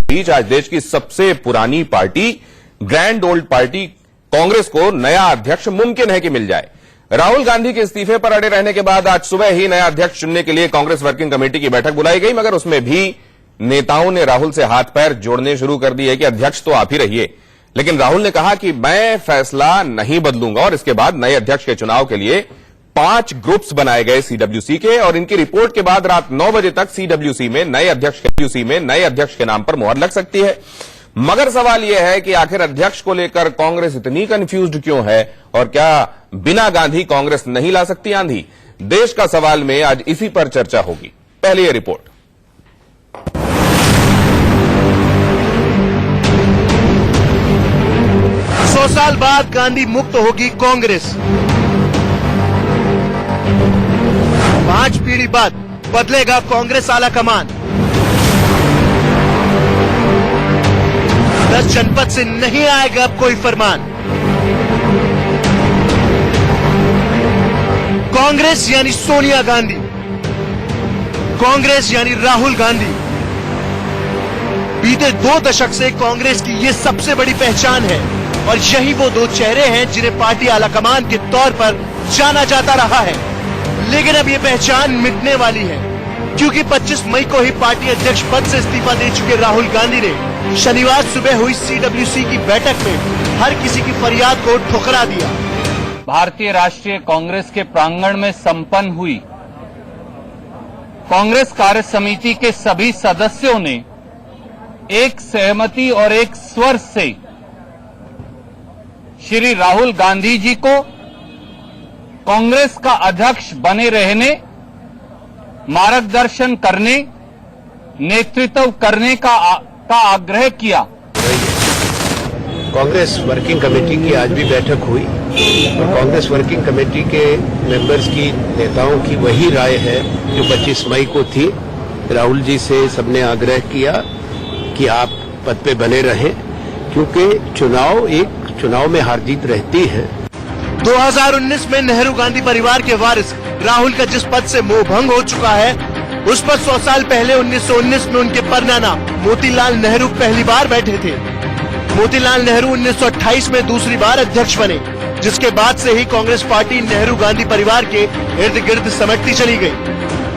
बीच आज देश की सबसे पुरानी party, grand old party Congress को नया अध्यक्ष मुमकिन है कि मिल जाए। राहुल गांधी के इस्तीफे पर अड़े रहने के बाद आज सुबह ही नया अध्यक्ष चुनने के लिए कांग्रेस वर्किंग कमेटी की बैठक बुलाई गई, मगर उसमें भी नेताओं ने राहुल से हाथ पैर जोड़ने शुरू कर दिए कि अध्यक्ष तो आप ही रहिए। लेकिन राहुल ने कहा कि मैं फैसला नहीं बदलूंगा और इसके बाद नए अध्यक्ष के चुनाव के लिए 5 ग्रुप्स बनाए गए सीडब्ल्यूसी के, और इनकी रिपोर्ट के बाद रात 9 बजे तक सीडब्ल्यूसी में नए अध्यक्ष के नाम पर मुहर लग सकती है। मगर सवाल यह है कि आखिर अध्यक्ष को लेकर कांग्रेस इतनी कंफ्यूज्ड क्यों है, और क्या बिना गांधी कांग्रेस नहीं ला सकती आंधी? देश का सवाल में आज इसी पर चर्चा होगी। पहले यह रिपोर्ट। साल बाद गांधी मुक्त होगी कांग्रेस। 5 पीढ़ी बाद बदलेगा कांग्रेस आला कमान। 10 जनपद से नहीं आएगा अब कोई फरमान। कांग्रेस यानी सोनिया गांधी, कांग्रेस यानी राहुल गांधी। बीते 2 दशक से कांग्रेस की ये सबसे बड़ी पहचान है, और यही वो 2 चेहरे हैं जिन्हें पार्टी आलाकमान के तौर पर जाना जाता रहा है। लेकिन अब ये पहचान मिटने वाली है, क्योंकि 25 मई को ही पार्टी अध्यक्ष पद से इस्तीफा दे चुके राहुल गांधी ने शनिवार सुबह हुई सीडब्ल्यूसी की बैठक में हर किसी की फरियाद को ठुकरा दिया। भारतीय राष्ट्रीय कांग्रेस के प्रांगण में संपन्न हुई कांग्रेस कार्य समिति के सभी सदस्यों ने एक सहमति और एक स्वर से श्री राहुल गांधी जी को कांग्रेस का अध्यक्ष बने रहने, मार्गदर्शन करने, नेतृत्व करने का आग्रह किया। कांग्रेस वर्किंग कमेटी की आज भी बैठक हुई और कांग्रेस वर्किंग कमेटी के मेंबर्स की, नेताओं की वही राय है जो 25 मई को थी। राहुल जी से सबने आग्रह किया कि आप पद पे बने रहें, क्योंकि चुनाव में हार जीत रहती है। 2019 में नेहरू गांधी परिवार के वारिस राहुल का जिस पद से मोहभंग हो चुका है, उस पर 100 साल पहले 1919 में उनके परनाना मोतीलाल नेहरू पहली बार बैठे थे। मोतीलाल नेहरू 1928 में दूसरी बार अध्यक्ष बने, जिसके बाद से ही कांग्रेस पार्टी नेहरू गांधी परिवार के इर्द गिर्द समेटती चली गई।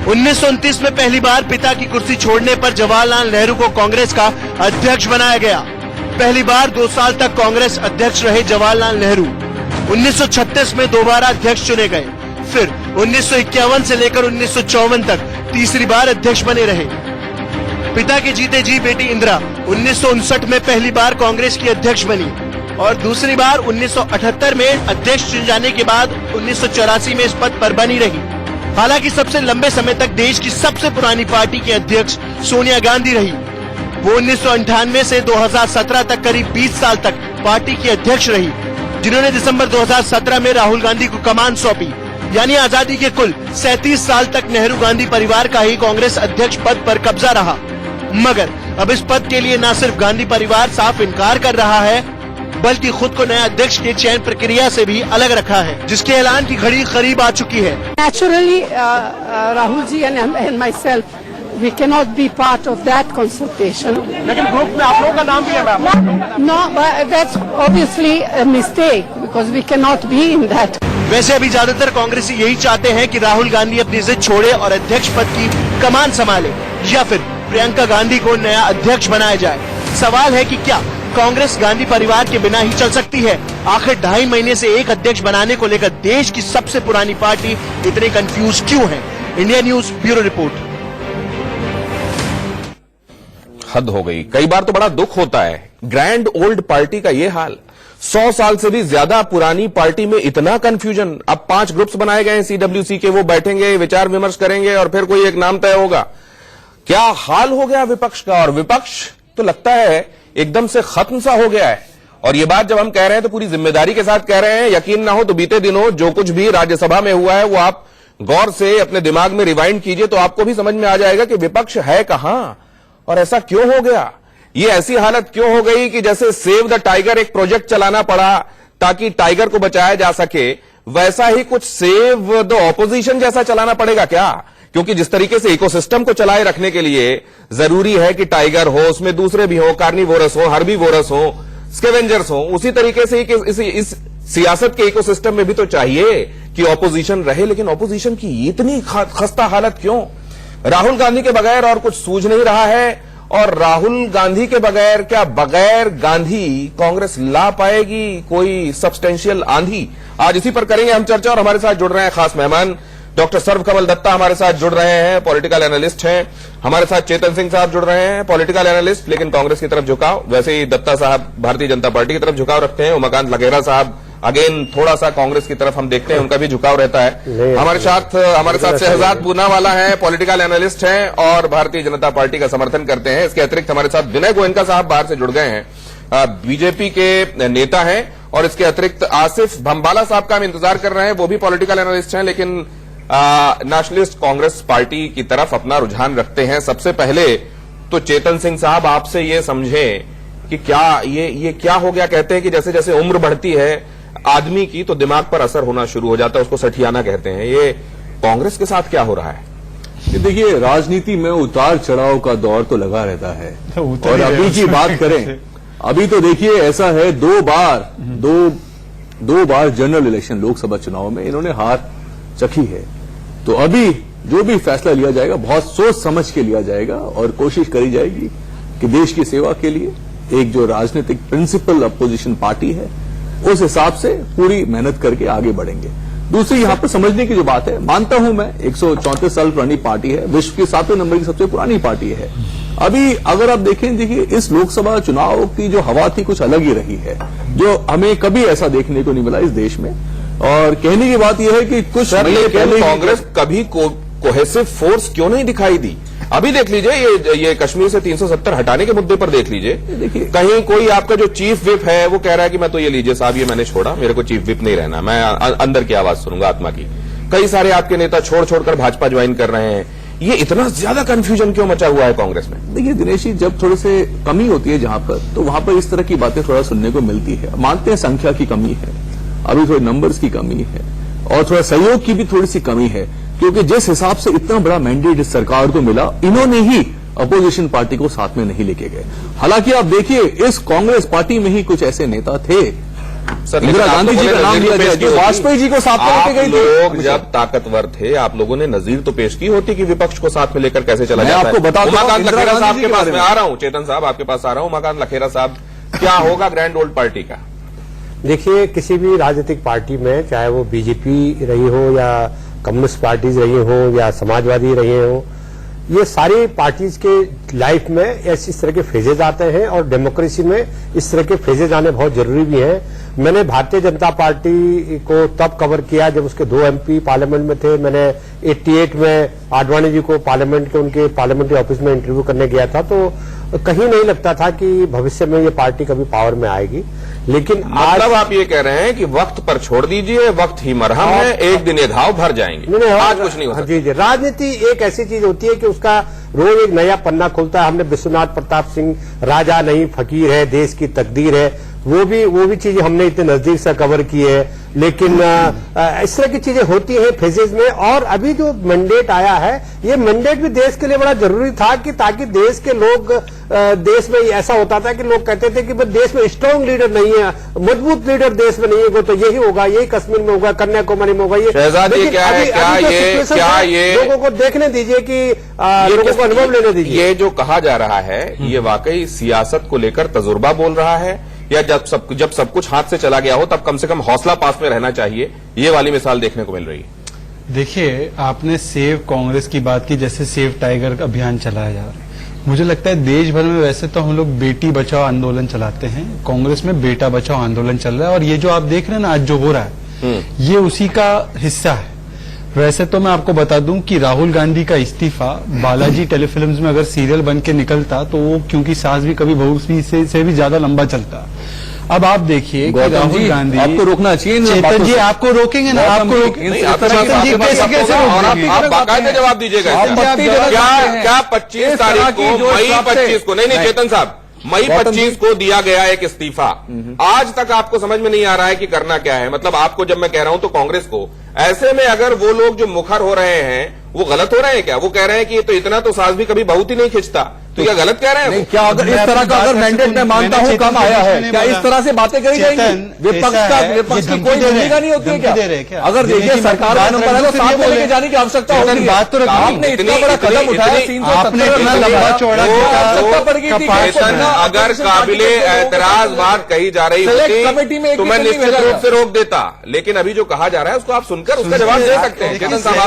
1929 में पहली बार पिता की कुर्सी छोड़ने पर जवाहरलाल नेहरू को कांग्रेस का अध्यक्ष बनाया गया। पहली बार 2 साल तक कांग्रेस अध्यक्ष रहे जवाहरलाल नेहरू। 1936 में दोबारा अध्यक्ष चुने गए। फिर 1951 से लेकर 1954 तक तीसरी बार अध्यक्ष बने रहे। पिता के जीते जी बेटी इंदिरा 1959 में पहली बार कांग्रेस की अध्यक्ष बनी, और दूसरी बार 1978 में अध्यक्ष चुन जाने के बाद 1984 में इस पद पर बनी रही। हालांकि सबसे लंबे समय तक देश की सबसे पुरानी पार्टी के अध्यक्ष सोनिया गांधी रही। वो 1998 से 2017 तक करीब 20 साल तक पार्टी की अध्यक्ष रही, जिन्होंने दिसंबर 2017 में राहुल गांधी को कमान सौंपी। यानी आजादी के कुल 37 साल तक नेहरू गांधी परिवार का ही कांग्रेस अध्यक्ष पद पर कब्जा रहा। मगर अब इस पद के लिए न सिर्फ गांधी परिवार साफ इनकार कर रहा है, बल्कि खुद को नया अध्यक्ष के चयन प्रक्रिया से भी अलग रखा है, जिसके ऐलान की घड़ी करीब आ चुकी है। Naturally, Rahul ji and myself, we cannot be part of that consultation. लेकिन ग्रुप में आप लोगों का नाम भी है ma'am. No, but that's obviously a mistake because we cannot be in that. वैसे अभी ज्यादातर कांग्रेसी यही चाहते हैं कि राहुल गांधी अपनी जिद छोड़े और अध्यक्ष पद की कमान संभाले, या फिर प्रियंका गांधी को नया अध्यक्ष बनाया जाए। सवाल है कि क्या कांग्रेस गांधी परिवार के बिना ही चल सकती है? आखिर 2.5 महीने से एक अध्यक्ष बनाने को लेकर देश की सबसे पुरानी पार्टी इतनी कंफ्यूज क्यों है? India news bureau report. हद हो गई। कई बार तो बड़ा दुख होता है, ग्रैंड ओल्ड पार्टी का ये हाल। 100 साल से भी ज्यादा पुरानी पार्टी में इतना कंफ्यूजन। अब 5 ग्रुप्स बनाए गए हैं सीडब्ल्यूसी के, वो बैठेंगे, विचार विमर्श करेंगे और फिर कोई एक नाम तय होगा। क्या हाल हो गया विपक्ष का, और विपक्ष तो लगता है एकदम से खत्म सा हो गया है। और ये बात जब हम कह रहे हैं तो पूरी जिम्मेदारी के साथ कह रहे हैं। यकीन ना हो तो बीते दिनों जो कुछ भी राज्यसभा में हुआ है वो आप गौर से अपने दिमाग में रिवाइंड कीजिए, तो आपको भी समझ में आ जाएगा कि विपक्ष है कहां और ऐसा क्यों हो गया। ये ऐसी हालत क्यों हो गई कि जैसे सेव द टाइगर एक प्रोजेक्ट चलाना पड़ा ताकि टाइगर को बचाया जा सके, वैसा ही कुछ सेव द ऑपोजिशन जैसा चलाना पड़ेगा क्या? क्योंकि जिस तरीके से इकोसिस्टम को चलाए रखने के लिए जरूरी है कि टाइगर हो, उसमें दूसरे भी हो, कार्निवोरस हो, हर्बीवोरस हो, स्केवेंजर्स हो, उसी तरीके से इस सियासत के इकोसिस्टम में भी तो चाहिए कि ऑपोजिशन रहे। लेकिन ऑपोजिशन की इतनी खस्ता हालत क्यों? राहुल गांधी के बगैर और कुछ सूझ नहीं रहा है, और राहुल गांधी के बगैर क्या बगैर गांधी कांग्रेस ला पाएगी कोई सब्सटेंशियल आंधी? आज इसी पर करेंगे हम चर्चा, और हमारे साथ जुड़ रहे हैं खास मेहमान डॉक्टर सर्वकमल दत्ता हमारे साथ जुड़ रहे हैं, पॉलिटिकल एनालिस्ट हैं। हमारे साथ चेतन सिंह साहब जुड़ रहे हैं, पॉलिटिकल एनालिस्ट, लेकिन कांग्रेस की तरफ झुकाव, वैसे ही दत्ता साहब भारतीय जनता पार्टी की तरफ झुकाव रखते हैं। उमाकांत लखेरा साहब अगेन थोड़ा सा कांग्रेस की तरफ हम देखते हैं, उनका भी झुकाव रहता है। हमारे साथ शहजाद पूनावाला हैं, पॉलिटिकल एनालिस्ट हैं और भारतीय जनता पार्टी का समर्थन करते हैं। इसके अतिरिक्त हमारे साथ विनय गोयनका साहब बाहर से जुड़ गए हैं, बीजेपी के नेता हैं। और इसके अतिरिक्त आसिफ भंबाला साहब का हम इंतजार कर रहे हैं, वो भी पॉलिटिकल एनालिस्ट हैं, लेकिन नेशनलिस्ट कांग्रेस पार्टी की तरफ अपना रुझान रखते हैं। सबसे पहले तो चेतन सिंह साहब आपसे ये समझें कि क्या ये क्या हो गया? कहते हैं कि जैसे जैसे उम्र बढ़ती है आदमी की तो दिमाग पर असर होना शुरू हो जाता है, उसको सठियाना कहते हैं। ये कांग्रेस के साथ क्या हो रहा है? देखिए, राजनीति में उतार चढ़ाव का दौर तो लगा रहता है। और अभी की बात करें, अभी तो देखिए ऐसा है, दो बार जनरल इलेक्शन लोकसभा चुनाव में इन्होंने हार चखी है। तो अभी जो भी फैसला लिया जाएगा बहुत सोच समझ के लिया जाएगा और कोशिश करी जाएगी कि देश की सेवा के लिए एक जो राजनीतिक प्रिंसिपल अपोजिशन पार्टी है उस हिसाब से पूरी मेहनत करके आगे बढ़ेंगे। दूसरी यहां पर समझने की जो बात है, मानता हूं मैं 134 साल पुरानी पार्टी है, विश्व की 7वें नंबर की सबसे पुरानी पार्टी है। अभी अगर आप देखिए इस लोकसभा चुनाव की जो हवा थी कुछ अलग ही रही है, जो हमें कभी ऐसा देखने को नहीं मिला इस देश में। और कहने की बात यह है कि कुछ महीने पहले कांग्रेस कभी कोहेसिव फोर्स क्यों नहीं दिखाई दी? अभी देख लीजिए ये कश्मीर से 370 हटाने के मुद्दे पर देख लीजिए, कहीं कोई आपका जो चीफ विप है वो कह रहा है कि मैं तो ये लीजिए साहब, ये मैंने छोड़ा, मेरे को चीफ विप नहीं रहना, मैं अंदर की आवाज सुनूंगा आत्मा की। कई सारे आपके नेता छोड़कर भाजपा ज्वाइन कर रहे हैं। ये इतना ज्यादा कंफ्यूजन क्यों मचा हुआ है कांग्रेस में? देखिए दिनेश जी, जब थोड़े से कमी होती है जहां पर, तो वहां पर इस तरह की बातें थोड़ा सुनने को मिलती है। मानते हैं संख्या की कमी है, अभी थोड़े नंबर्स की कमी है और थोड़ा सहयोग की भी थोड़ी सी कमी है, क्योंकि जिस हिसाब से इतना बड़ा मैंडेट इस सरकार को मिला, इन्होंने ही अपोजिशन पार्टी को साथ में नहीं लेके गए। हालांकि आप देखिए इस कांग्रेस पार्टी में ही कुछ ऐसे नेता थे, इंदिरा गांधी जी का नाम लिया जाए, जो वाजपेयी जी को साथ में लेके गए थे। लोग जब ताकतवर थे, आप लोगों ने नजीर तो पेश की होती कि विपक्ष को साथ में लेकर कैसे चला जाता है। आपको बता दूं, उमाकांत लखेरा साहब के पास मैं आ रहा हूं, चेतन साहब आपके पास आ रहा हूं। उमाकांत लखेरा साहब, क्या होगा ग्रैंड ओल्ड पार्टी का? देखिए, किसी भी राजनीतिक पार्टी में, चाहे वो बीजेपी रही हो या कम्युनिस्ट पार्टीज रही हो या समाजवादी रही हो, ये सारी पार्टीज के लाइफ में इस तरह के फेजेज आते हैं और डेमोक्रेसी में इस तरह के फेजेज आने बहुत जरूरी भी हैं। मैंने भारतीय जनता पार्टी को तब कवर किया जब उसके 2 MP पार्लियामेंट में थे। मैंने 88 में आडवाणी जी को पार्लियामेंट के उनके पार्लियामेंट्री ऑफिस में इंटरव्यू करने गया था, तो कहीं नहीं लगता था कि भविष्य में ये पार्टी कभी पावर में आएगी। लेकिन मतलब आप ये कह रहे हैं कि वक्त पर छोड़ दीजिए, वक्त ही मरहम है, एक दिन ये घाव भर जाएंगे, आज कुछ नहीं हो सकता। जी, राजनीति एक ऐसी चीज होती है कि उसका रोज एक नया पन्ना खुलता है। हमने विश्वनाथ प्रताप सिंह, राजा नहीं फकीर है, देश की तकदीर है, वो भी चीजें हमने इतने नजदीक से कवर की है। लेकिन इस तरह की चीजें होती हैं फेजेज में। और अभी जो मैंडेट आया है, ये मैंडेट भी देश के लिए बड़ा जरूरी था कि ताकि देश के लोग, देश में ऐसा होता था कि लोग कहते थे कि देश में स्ट्रांग लीडर नहीं है, मजबूत लीडर देश में नहीं है, तो यही होगा, यही कश्मीर में होगा, कन्याकुमारी में होगा। ये लोगों को देखने दीजिए कि लोगों को अनुभव लेने दीजिए। ये जो कहा जा रहा है, ये वाकई सियासत को लेकर तजुर्बा बोल रहा है, या जब सब कुछ हाथ से चला गया हो तब कम से कम हौसला पास में रहना चाहिए, ये वाली मिसाल देखने को मिल रही है? देखिए, आपने सेव कांग्रेस की बात की, जैसे सेव टाइगर का अभियान चलाया जा रहा है। मुझे लगता है देश भर में वैसे तो हम लोग बेटी बचाओ आंदोलन चलाते हैं, कांग्रेस में बेटा बचाओ आंदोलन चल रहा है। और ये जो आप देख रहे हैं ना आज जो हो रहा है, ये उसी का हिस्सा है। वैसे तो मैं आपको बता दूं कि राहुल गांधी का इस्तीफा बालाजी टेलीफिल्म्स में अगर सीरियल बन के निकलता तो वो, क्योंकि सास भी कभी बहू से भी ज्यादा लंबा चलता। अब आप देखिए कि राहुल गांधी, आपको रोकना चाहिए। चेतन जी आपको रोकेंगे ना, आपको रोकेंगे, आप बाकायदे जवाब दीजिएगा। क्या 25 तारीख को, मई 25 को, नहीं चेतन साहब, मई 25 को दिया गया एक इस्तीफा, आज तक आपको समझ में नहीं आ रहा है कि करना क्या है। मतलब आपको जब मैं कह रहा हूं तो कांग्रेस को, ऐसे में अगर वो लोग जो मुखर हो रहे हैं वो गलत हो रहे हैं क्या? वो कह रहे हैं कि ये तो इतना तो सास भी कभी बहुत ही नहीं खिंचता, तो क्या गलत कह रहे हैं? क्या अगर इस तरह का अगर मैंडेट मैं मानता हूं कम आया है, क्या इस तरह से बातें करी जाएंगी? विपक्ष की कोई भूमिका नहीं होती है क्या? अगर देखिए सरकार का नंबर है तो साथ में लेके जाने की आवश्यकता होती है। बात तो आपने इतना बड़ा कदम उठाया, 370 लंबा चौड़ा अगर काबिले एतराज बात कही जा रही होती तो मैं निश्चित रूप से रोक देता, लेकिन अभी जो कहा जा रहा है उसको आप सुनकर उसका जवाब दे सकते हैं। चेतन साहब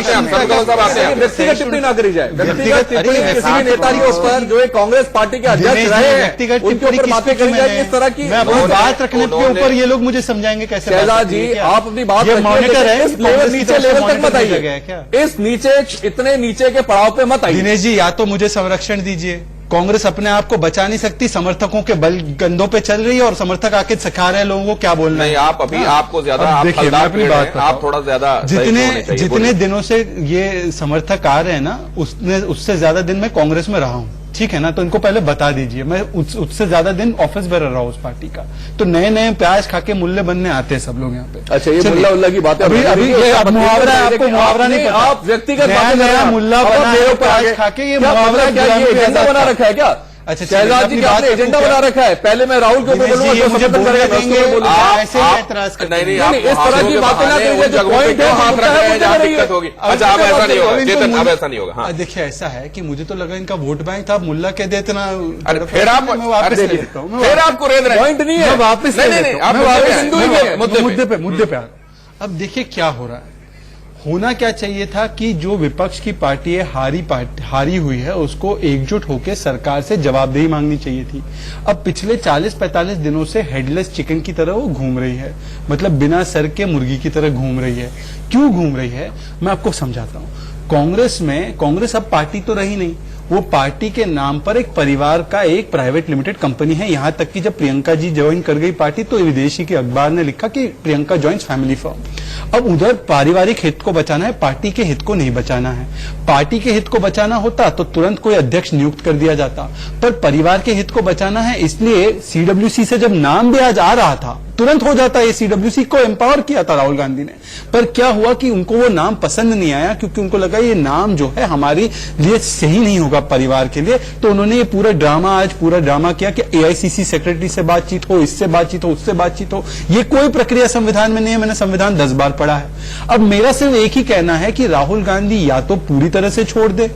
आते हैं, व्यक्तिगत टिप्पणी ना करी जाए, व्यक्तिगत टिप्पणी किसी भी नेता के ऊपर जो एक कांग्रेस पार्टी के अध्यक्ष रहे हैं उनके ऊपर बातें करी जाए इस तरह की। मैं अपनी बात रखने के ऊपर ये लोग मुझे समझाएंगे कैसे? शहजाद जी आप अपनी बात मॉनिटर है, नीचे लेवल तक मत आइए, इस नीचे इतने नीचे के पड़ाव पे मत आइए। दिनेश जी या तो मुझे संरक्षण दीजिए, कांग्रेस अपने आप को बचा नहीं सकती, समर्थकों के बल गंदों पे चल रही है और समर्थक आके सिखा रहे हैं लोगों को क्या बोलना है। आप अभी आपको ज्यादा देखिए मैं अपनी बात आप थोड़ा ज्यादा जितने दिनों से ये समर्थक आ रहे हैं ना, उससे ज्यादा दिन मैं कांग्रेस में रहा हूं, ठीक है ना? तो इनको पहले बता दीजिए, मैं उससे ज्यादा दिन ऑफिस बेरर रहा हूं उस पार्टी का। तो नए नए प्याज खा के मुल्ले बनने आते हैं सब लोग यहाँ पे। अच्छा, ये मुल्ला उल्ला की बातें अभी ये मुहावरा है, आपको मुहावरा नहीं पता। आप व्यक्तिगत नया मुल्ला बना प्याज खा के, ये मुहावरा एजेंडा बना रखा है क्या? अच्छा शहजाद जी आपने एजेंडा बना रखा है, पहले मैं राहुल के ऊपर बोलूंगा, मुझे ऐसे एतराज करते हैं। नहीं, इस तरह की बातें ना करिए, जो पॉइंट है हाथ रख रहे हैं जहां दिक्कत होगी। अच्छा अब ऐसा नहीं होगा चेतन, अब ऐसा नहीं होगा। देखिए ऐसा है कि मुझे तो लगा इनका वोट बैंक था, मुल्ला कह देते ना, फिर आप वापस ले लेता हूं, फिर आपको रेद रहे पॉइंट नहीं है, वापस मुद्दे पे। अब देखिए क्या हो रहा है। होना क्या चाहिए था कि जो विपक्ष की पार्टी है, हारी हुई है, उसको एकजुट होकर सरकार से जवाबदेही मांगनी चाहिए थी। अब पिछले 40-45 दिनों से हेडलेस चिकन की तरह वो घूम रही है, मतलब बिना सर के मुर्गी की तरह घूम रही है। क्यों घूम रही है मैं आपको समझाता हूं। कांग्रेस अब पार्टी तो रही नहीं, वो पार्टी के नाम पर एक परिवार का एक प्राइवेट लिमिटेड कंपनी है। यहां तक कि जब प्रियंका जी ज्वाइन कर गई पार्टी तो विदेशी के अखबार ने लिखा कि प्रियंका ज्वाइंस फैमिली फर्म। अब उधर पारिवारिक हित को बचाना है, पार्टी के हित को नहीं बचाना है। पार्टी के हित को बचाना होता तो तुरंत कोई अध्यक्ष नियुक्त कर दिया जाता, पर परिवार के हित को बचाना है, इसलिए सीडब्ल्यूसी से जब नाम भी आज आ रहा था तुरंत हो जाता। ये सीडब्ल्यूसी को एम्पावर किया था राहुल गांधी ने, पर क्या हुआ कि उनको वो नाम पसंद नहीं आया, क्योंकि उनको लगा ये नाम जो है हमारे लिए सही नहीं होगा परिवार के लिए। तो उन्होंने ये पूरा ड्रामा किया कि एआईसीसी सेक्रेटरी से बातचीत हो, इससे बातचीत हो, उससे बातचीत हो। ये कोई प्रक्रिया संविधान में नहीं है, मैंने संविधान 10 बार पढ़ा है। अब मेरा सिर्फ एक ही कहना है कि राहुल गांधी या तो पूरी तरह से छोड़ दे,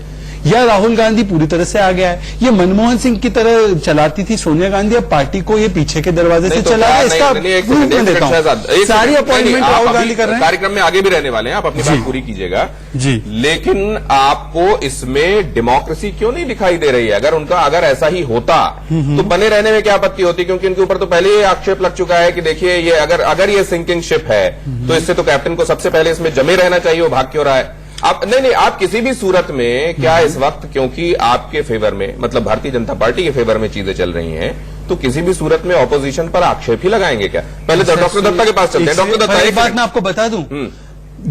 या राहुल गांधी पूरी तरह से आ गया है। ये मनमोहन सिंह की तरह चलाती थी सोनिया गांधी, अब पार्टी को ये पीछे के दरवाजे से चला है। इसका प्रूफ मैं देता हूं। सारी अपॉइंटमेंट राहुल गांधी कर रहे हैं। कार्यक्रम में आगे भी रहने वाले हैं, आप अपनी बात पूरी कीजिएगा जी। लेकिन आपको इसमें डेमोक्रेसी क्यों नहीं दिखाई दे रही है? अगर ऐसा ही होता तो बने रहने में क्या आपत्ति होती? क्योंकि इनके ऊपर तो पहले ही आक्षेप लग चुका है कि देखिए ये अगर ये सिंकिंग शिप है तो इससे तो कैप्टन को सबसे पहले इसमें जमे रहना चाहिए, वो भाग क्यों रहा है? आप नहीं, आप किसी भी सूरत में क्या इस वक्त, क्योंकि आपके फेवर में, मतलब भारतीय जनता पार्टी के फेवर में चीजें चल रही हैं, तो किसी भी सूरत में ऑपोजिशन पर आक्षेप ही लगाएंगे क्या? पहले डॉक्टर दत्ता के पास चलते हैं। डॉक्टर दत्ता, एक बात मैं आपको बता दूं,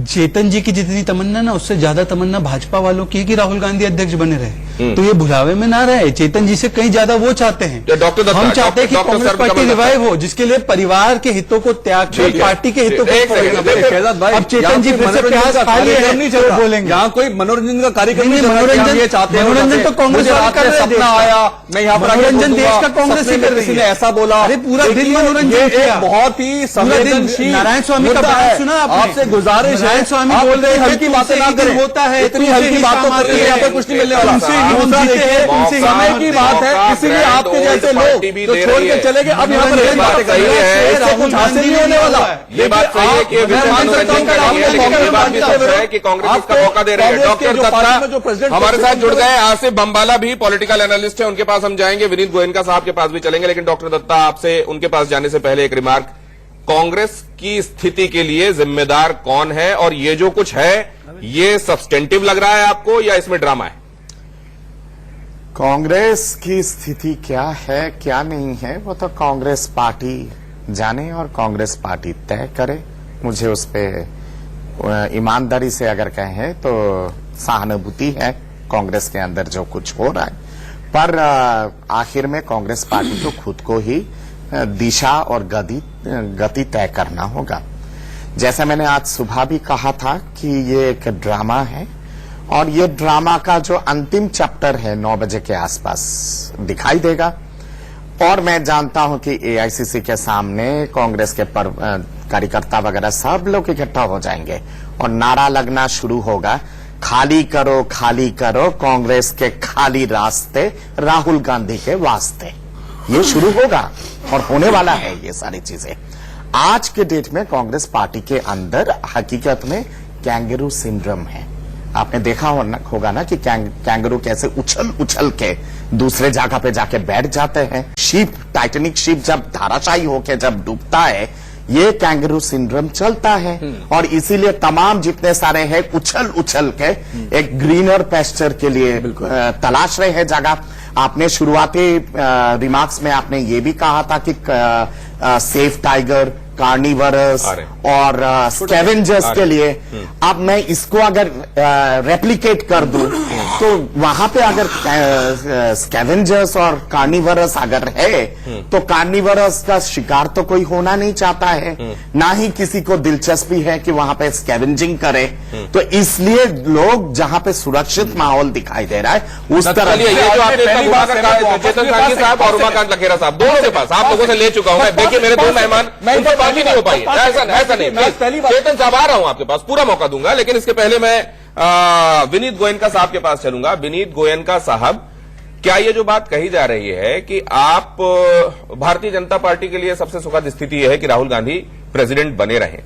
चेतन जी की जितनी तमन्ना ना, उससे ज्यादा तमन्ना भाजपा वालों की है कि राहुल गांधी अध्यक्ष बने रहे। तो ये भुलावे में ना रहे, चेतन जी से कहीं ज्यादा वो चाहते हैं। डॉक्टर हम चाहते हैं कि कांग्रेस पार्टी रिवाइव हो, जिसके लिए परिवार के हितों को त्याग कर पार्टी के हितों को। अब चेतन जी फिर से प्याज खा लिए नहीं चलो बोलेंगे, यहाँ कोई मनोरंजन का कार्यक्रम नहीं, मनोरंजन तो कांग्रेस सपना आया, मैं यहाँ पर मनोरंजन देश का कांग्रेस ही कर रही है। ऐसा बोला, अरे पूरा दिन मनोरंजन किया, बहुत ही संवेदनशील नारायण स्वामी का बयान सुना आपसे गुजारिश है, नारायण स्वामी बोल रहे हैं हल्की बातें ना करें, होता है इतनी हल्की बातों पर यहाँ पर कुछ नहीं मिलने वाला। समय की बात है, इसीलिए आपके जैसे लोग जो छोड़ के चले गए अब यहाँ पर यही बातें कर रहे हैं, इससे कुछ हासिल नहीं होने वाला। ये बात सही है कि कांग्रेस का मौका दे रहे हैं। डॉक्टर दत्ता हमारे साथ जुड़ गए, आसिफ बम्बाला भी पॉलिटिकल एनालिस्ट है, उनके पास हम जाएंगे, विनीत गोयनका साहब के पास भी चलेंगे, लेकिन डॉक्टर दत्ता आपसे उनके पास जाने से पहले एक रिमार्क, कांग्रेस की स्थिति के लिए जिम्मेदार कौन है? और ये जो कुछ है ये सब्सटेंटिव लग रहा है आपको या इसमें ड्रामा है? कांग्रेस की स्थिति क्या है क्या नहीं है वो तो कांग्रेस पार्टी जाने और कांग्रेस पार्टी तय करे। मुझे उस पर ईमानदारी से अगर कहें तो सहानुभूति है कांग्रेस के अंदर जो कुछ हो रहा है, पर आखिर में कांग्रेस पार्टी को खुद को ही दिशा और गति तय करना होगा। जैसा मैंने आज सुबह भी कहा था कि ये एक ड्रामा है और ये ड्रामा का जो अंतिम चैप्टर है 9 बजे के आसपास दिखाई देगा। और मैं जानता हूं कि एआईसीसी के सामने कांग्रेस के कार्यकर्ता वगैरह सब लोग इकट्ठा हो जाएंगे और नारा लगना शुरू होगा, खाली करो कांग्रेस के खाली रास्ते राहुल गांधी के वास्ते। ये शुरू होगा और होने वाला है ये सारी चीजें। आज के डेट में कांग्रेस पार्टी के अंदर हकीकत में कैंगरू सिंड्रोम है। आपने देखा होगा ना कि कैंगरू कैसे उछल के दूसरे जगह पे जाके बैठ जाते हैं। टाइटैनिक शिप जब धाराशायी होके जब डूबता है, ये कैंगरू सिंड्रोम चलता है और इसीलिए तमाम जितने सारे हैं उछल के एक ग्रीनर पेस्चर के लिए तलाश रहे हैं जगह। आपने शुरुआती रिमार्क्स में आपने ये भी कहा था कि सेफ टाइगर, कार्निवरस और स्कैवेंजर्स के लिए। अब मैं इसको अगर रेप्लिकेट कर दूं तो वहां पे अगर स्कैवेंजर्स और कार्निवरस अगर है तो कार्निवरस का शिकार तो कोई होना नहीं चाहता है, ना ही किसी को दिलचस्पी है कि वहां पे स्कैवेंजिंग करे। तो इसलिए लोग जहां पे सुरक्षित माहौल दिखाई दे रहा है उस तरह चेतन सांघी साहब और उमाकांत लखेरा साहब दोनों के पास आप लोगों से ले चुका हूं मैं। देखिए मेरे दो मेहमान बाकी नहीं हो पाई, ऐसा नहीं। चेतन साहब आ रहा हूं आपके पास, पूरा मौका दूंगा, लेकिन इसके पहले मैं विनीत गोयनका साहब के पास चलूंगा। विनीत गोयनका साहब, क्या ये जो बात कही जा रही है कि आप भारतीय जनता पार्टी के लिए सबसे सुखद स्थिति यह है कि राहुल गांधी प्रेसिडेंट बने रहें,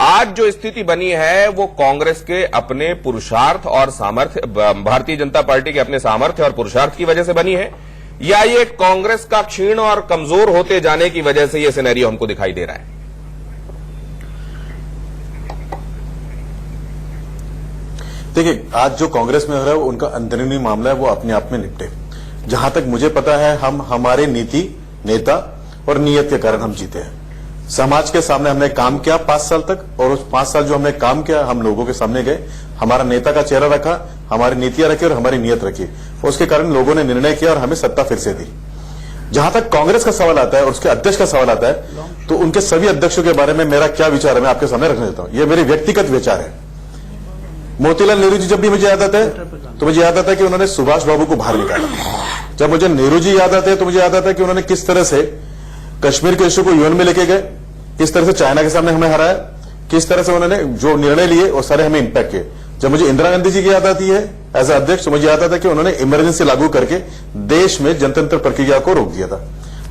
आज जो स्थिति बनी है वो कांग्रेस के अपने पुरुषार्थ और सामर्थ्य, भारतीय जनता पार्टी के अपने सामर्थ्य और पुरुषार्थ की वजह से बनी है, या ये कांग्रेस का क्षीण और कमजोर होते जाने की वजह से ये सिनेरियो हमको दिखाई दे रहा है? देखिए, आज जो कांग्रेस में हो रहा है वो उनका अंदरूनी मामला है, वो अपने आप में निपटे। जहां तक मुझे पता है हम हमारे नीति, नेता और नीयत के कारण हम जीते हैं। समाज के सामने हमने काम किया 5 साल तक और उस 5 साल जो हमने काम किया हम लोगों के सामने गए, हमारा नेता का चेहरा रखा, हमारी नीतियां रखी और हमारी नीयत रखी। उसके कारण लोगों ने निर्णय किया और हमें सत्ता फिर से दी। जहां तक कांग्रेस का सवाल आता है और उसके अध्यक्ष का सवाल आता है, तो उनके सभी अध्यक्षों के बारे में मेरा क्या विचार है मैं आपके सामने रखने देता हूं। यह मेरे व्यक्तिगत विचार है। मोतीलाल नेहरू जी जब भी मुझे याद आता है तो मुझे याद आता है कि उन्होंने सुभाष बाबू को बाहर निकाला। जब मुझे नेहरू जी याद आते हैं तो मुझे याद आता है कि उन्होंने किस तरह से कश्मीर के इश्यू को यूएन में लेके गए, किस तरह से चाइना के सामने हमें हराया, किस तरह से उन्होंने जो निर्णय लिए वो सारे हमें इंपैक्ट किए। जब मुझे इंदिरा गांधी जी की याद आती है एज ए अध्यक्ष, तो मुझे याद आता है कि उन्होंने इमरजेंसी लागू करके देश में जनतंत्र प्रक्रिया को रोक दिया था।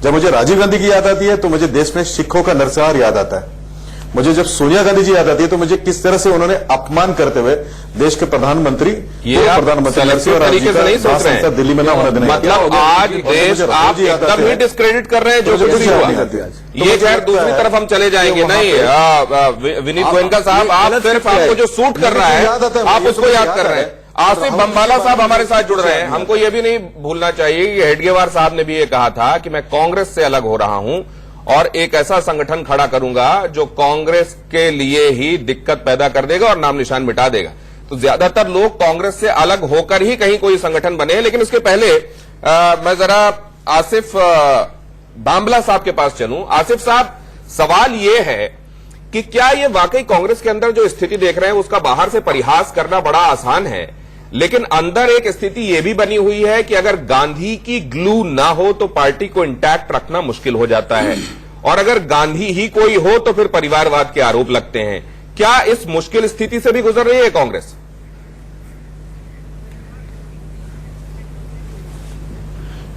जब मुझे राजीव गांधी की याद आती है तो मुझे देश में सिखों का नरसंहार याद आता है। मुझे जब सोनिया गांधी जी याद आती है तो मुझे किस तरह से उन्होंने अपमान करते हुए देश के प्रधानमंत्री तरीके से नहीं सोच रहे हैं, दिल्ली में ना होने देना। मतलब आज देश आप एकदम ही डिस्क्रेडिट कर रहे हैं जो कुछ भी हुआ। ये खैर दूसरी तरफ हम चले जाएंगे। नहीं विनीत गोयनका साहब, आप सिर्फ आपको जो सूट कर रहा है आप उसको याद कर रहे हैं। आसिफ बम्बाला साहब हमारे साथ जुड़ रहे हैं। हमको ये भी नहीं भूलना चाहिए कि हेडगेवार साहब ने भी ये कहा था कि मैं कांग्रेस से अलग हो रहा हूं और एक ऐसा संगठन खड़ा करूंगा जो कांग्रेस के लिए ही दिक्कत पैदा कर देगा और नाम निशान मिटा देगा। तो ज्यादातर लोग कांग्रेस से अलग होकर ही कहीं कोई संगठन बने। लेकिन उसके पहले मैं जरा आसिफ बांबला साहब के पास चलूं। आसिफ साहब, सवाल यह है कि क्या ये वाकई कांग्रेस के अंदर जो स्थिति देख रहे हैं उसका बाहर से परिहास करना बड़ा आसान है, लेकिन अंदर एक स्थिति यह भी बनी हुई है कि अगर गांधी की ग्लू ना हो तो पार्टी को इंटैक्ट रखना मुश्किल हो जाता है, और अगर गांधी ही कोई हो तो फिर परिवारवाद के आरोप लगते हैं। क्या इस मुश्किल स्थिति से भी गुजर रही है कांग्रेस?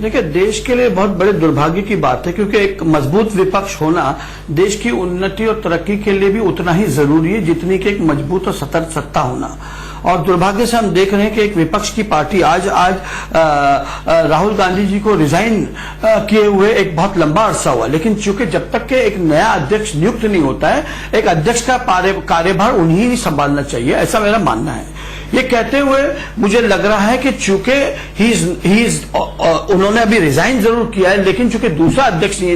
देखिए, देश के लिए बहुत बड़े दुर्भाग्य की बात है, क्योंकि एक मजबूत विपक्ष होना देश की उन्नति और तरक्की के लिए भी उतना ही जरूरी है जितनी कि एक मजबूत और सतर्क सत्ता होना। और दुर्भाग्य से हम देख रहे हैं कि एक विपक्ष की पार्टी आज राहुल गांधी जी को रिजाइन किए हुए एक बहुत लंबा अरसा हुआ, लेकिन चूंकि जब तक के एक नया अध्यक्ष नियुक्त नहीं होता है, एक अध्यक्ष का कार्यभार उन्हीं ही संभालना चाहिए, ऐसा मेरा मानना है। ये कहते हुए मुझे लग रहा है कि चूंकि उन्होंने अभी रिजाइन जरूर किया है, लेकिन चूंकि दूसरा अध्यक्ष ने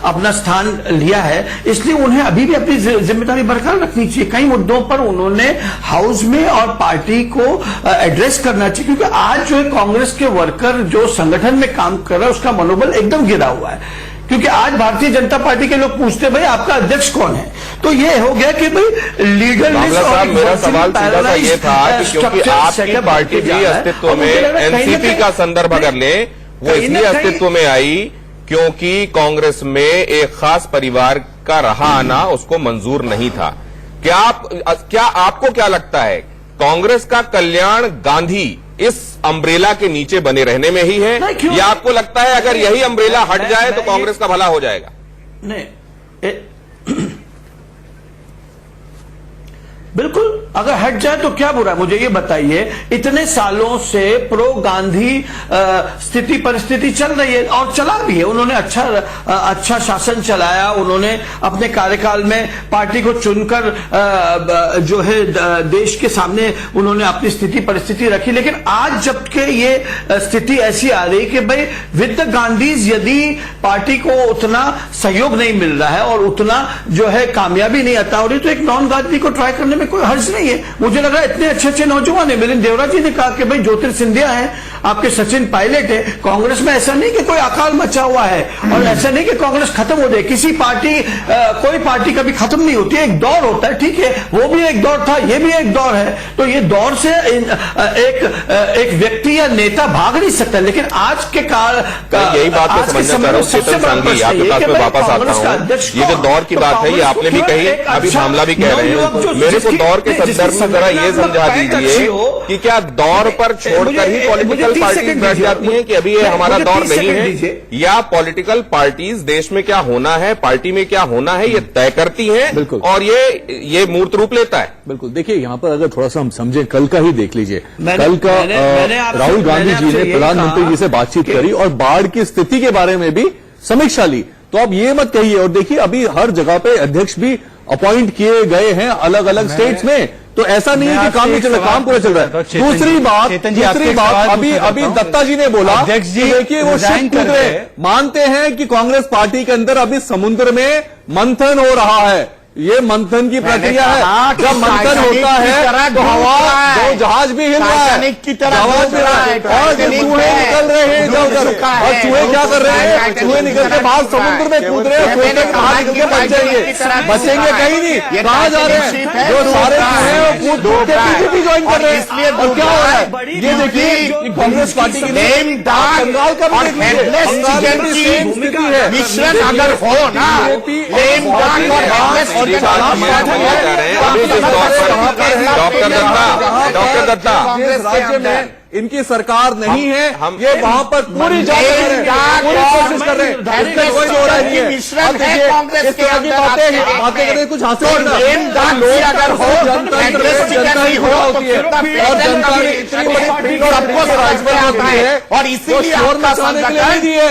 अपना स्थान लिया है, इसलिए उन्हें अभी भी अपनी जिम्मेदारी बरकरार रखनी चाहिए। कई मुद्दों पर उन्होंने हाउस में और पार्टी को एड्रेस करना चाहिए, क्योंकि आज जो है कांग्रेस के वर्कर जो संगठन में काम कर रहा है उसका मनोबल एकदम गिरा हुआ है। क्योंकि आज भारतीय जनता पार्टी के लोग पूछते भाई आपका अध्यक्ष कौन है, तो ये हो गया कि भाई लीडर मेरा सवाल सीधा सा ये था कि क्योंकि आपकी पार्टी भी अस्तित्व में, एनसीपी का संदर्भ अगर ले, वो इसलिए अस्तित्व में आई क्योंकि कांग्रेस में एक खास परिवार का रहा आना उसको मंजूर नहीं था। क्या आपको क्या लगता है, कांग्रेस का कल्याण गांधी इस अम्ब्रेला के नीचे बने रहने में ही है, या आपको लगता है अगर यही अम्ब्रेला हट जाए तो कांग्रेस का भला हो जाएगा? नहीं, बिल्कुल, अगर हट जाए तो क्या बुरा, मुझे ये बताइए। इतने सालों से प्रो गांधी स्थिति परिस्थिति चल रही है और चला भी है। उन्होंने अच्छा शासन चलाया, उन्होंने अपने कार्यकाल में पार्टी को चुनकर जो है देश के सामने उन्होंने अपनी स्थिति परिस्थिति रखी। लेकिन आज जबकि ये स्थिति ऐसी आ रही कि भाई विद द गांधीज यदि पार्टी को उतना सहयोग नहीं मिल रहा है और उतना जो है कामयाबी नहीं आता हो रही, तो एक नॉन गांधी को ट्राई करने में कोई हर्ज नहीं है। मुझे लग रहा है इतने अच्छे अच्छे नौजवान है। मिलिंद देवरा जी ने कहा कि भाई ज्योतिर् सिंधिया है, आपके सचिन पायलट है। कांग्रेस में ऐसा नहीं कि कोई अकाल मचा हुआ है, और ऐसा नहीं कि कांग्रेस खत्म हो जाए। किसी पार्टी कोई पार्टी कभी खत्म नहीं होती है, एक दौर होता है, ठीक है, वो भी एक दौर था, ये भी एक दौर है। तो ये दौर से एक व्यक्ति या नेता भाग नहीं सकता। लेकिन आज के काल यही बात मैं समझना चाह रहा हूं चेतन सांघी, आपके पास में वापस आता हूं। ये जो दौर की बात है ये आपने भी कही, अभी मामला भी कह रहे हैं। मेरे को दौर के संदर्भ में जरा ये समझा दीजिए कि क्या दौर पर छोड़कर ही पॉलिटिकल पार्टीज बैठ जाती हैं कि अभी ये हमारा दौर नहीं है, या पॉलिटिकल पार्टीज देश में क्या होना है, पार्टी में क्या होना है, ये तय करती हैं और ये मूर्त रूप लेता है? बिल्कुल, देखिए यहां पर अगर थोड़ा सा हम समझें, कल का ही देख लीजिए। कल का राहुल गांधी जी ने प्रधानमंत्री जी से बातचीत करी और बाढ़ की स्थिति के बारे में भी समीक्षा ली। तो आप ये मत कहिए, और देखिए अभी हर जगह पे अध्यक्ष भी अपॉइंट किए गए हैं अलग अलग स्टेट्स में, तो ऐसा नहीं है कि काम नहीं चल रहा, काम पूरा चल रहा है। दूसरी बात अभी दत्ता जी ने बोला, अध्यक्ष जी देखिए वो शिप कूद रहे, मानते हैं कि कांग्रेस पार्टी के अंदर अभी समुद्र में मंथन हो रहा है। ये मंथन की प्रक्रिया है, जब मंथन होता है तो हवा, दो जहाज भी हिल रहा है, जहाज भी रहा है, और चूहे निकल रहे हैं इधर उधर, और चूहे क्या कर रहे हैं, चूहे निकल के बाहर समुद्र में कूद रहे हैं, चूहे के बाहर निकल के बचेंगे कहीं नहीं, कहाँ जा रहे हैं? जो सारे चूहे हैं वो कूद के बीजेपी ज्वाइन कर रहे हैं। और क्या हो रहा है ये देखिए, कांग्रेस पार्टी की बंगाल का भी देख लीजिए, मिश्रण अगर हो ना, डॉक्टर दत्ता राज्य में इनकी सरकार नहीं है, ये वहां पर पूरी जांच पूरी कोशिश कर रहे हैं, कोई हो रहा नहीं है। अब देखिए इस तरह की बातें करके कुछ हासिल अगर हो, जनता ही पूरा होती है, और जनता ने इतनी बड़ी सबको आता है, और इसीलिए शोर मचाने के लिए नहीं दिए।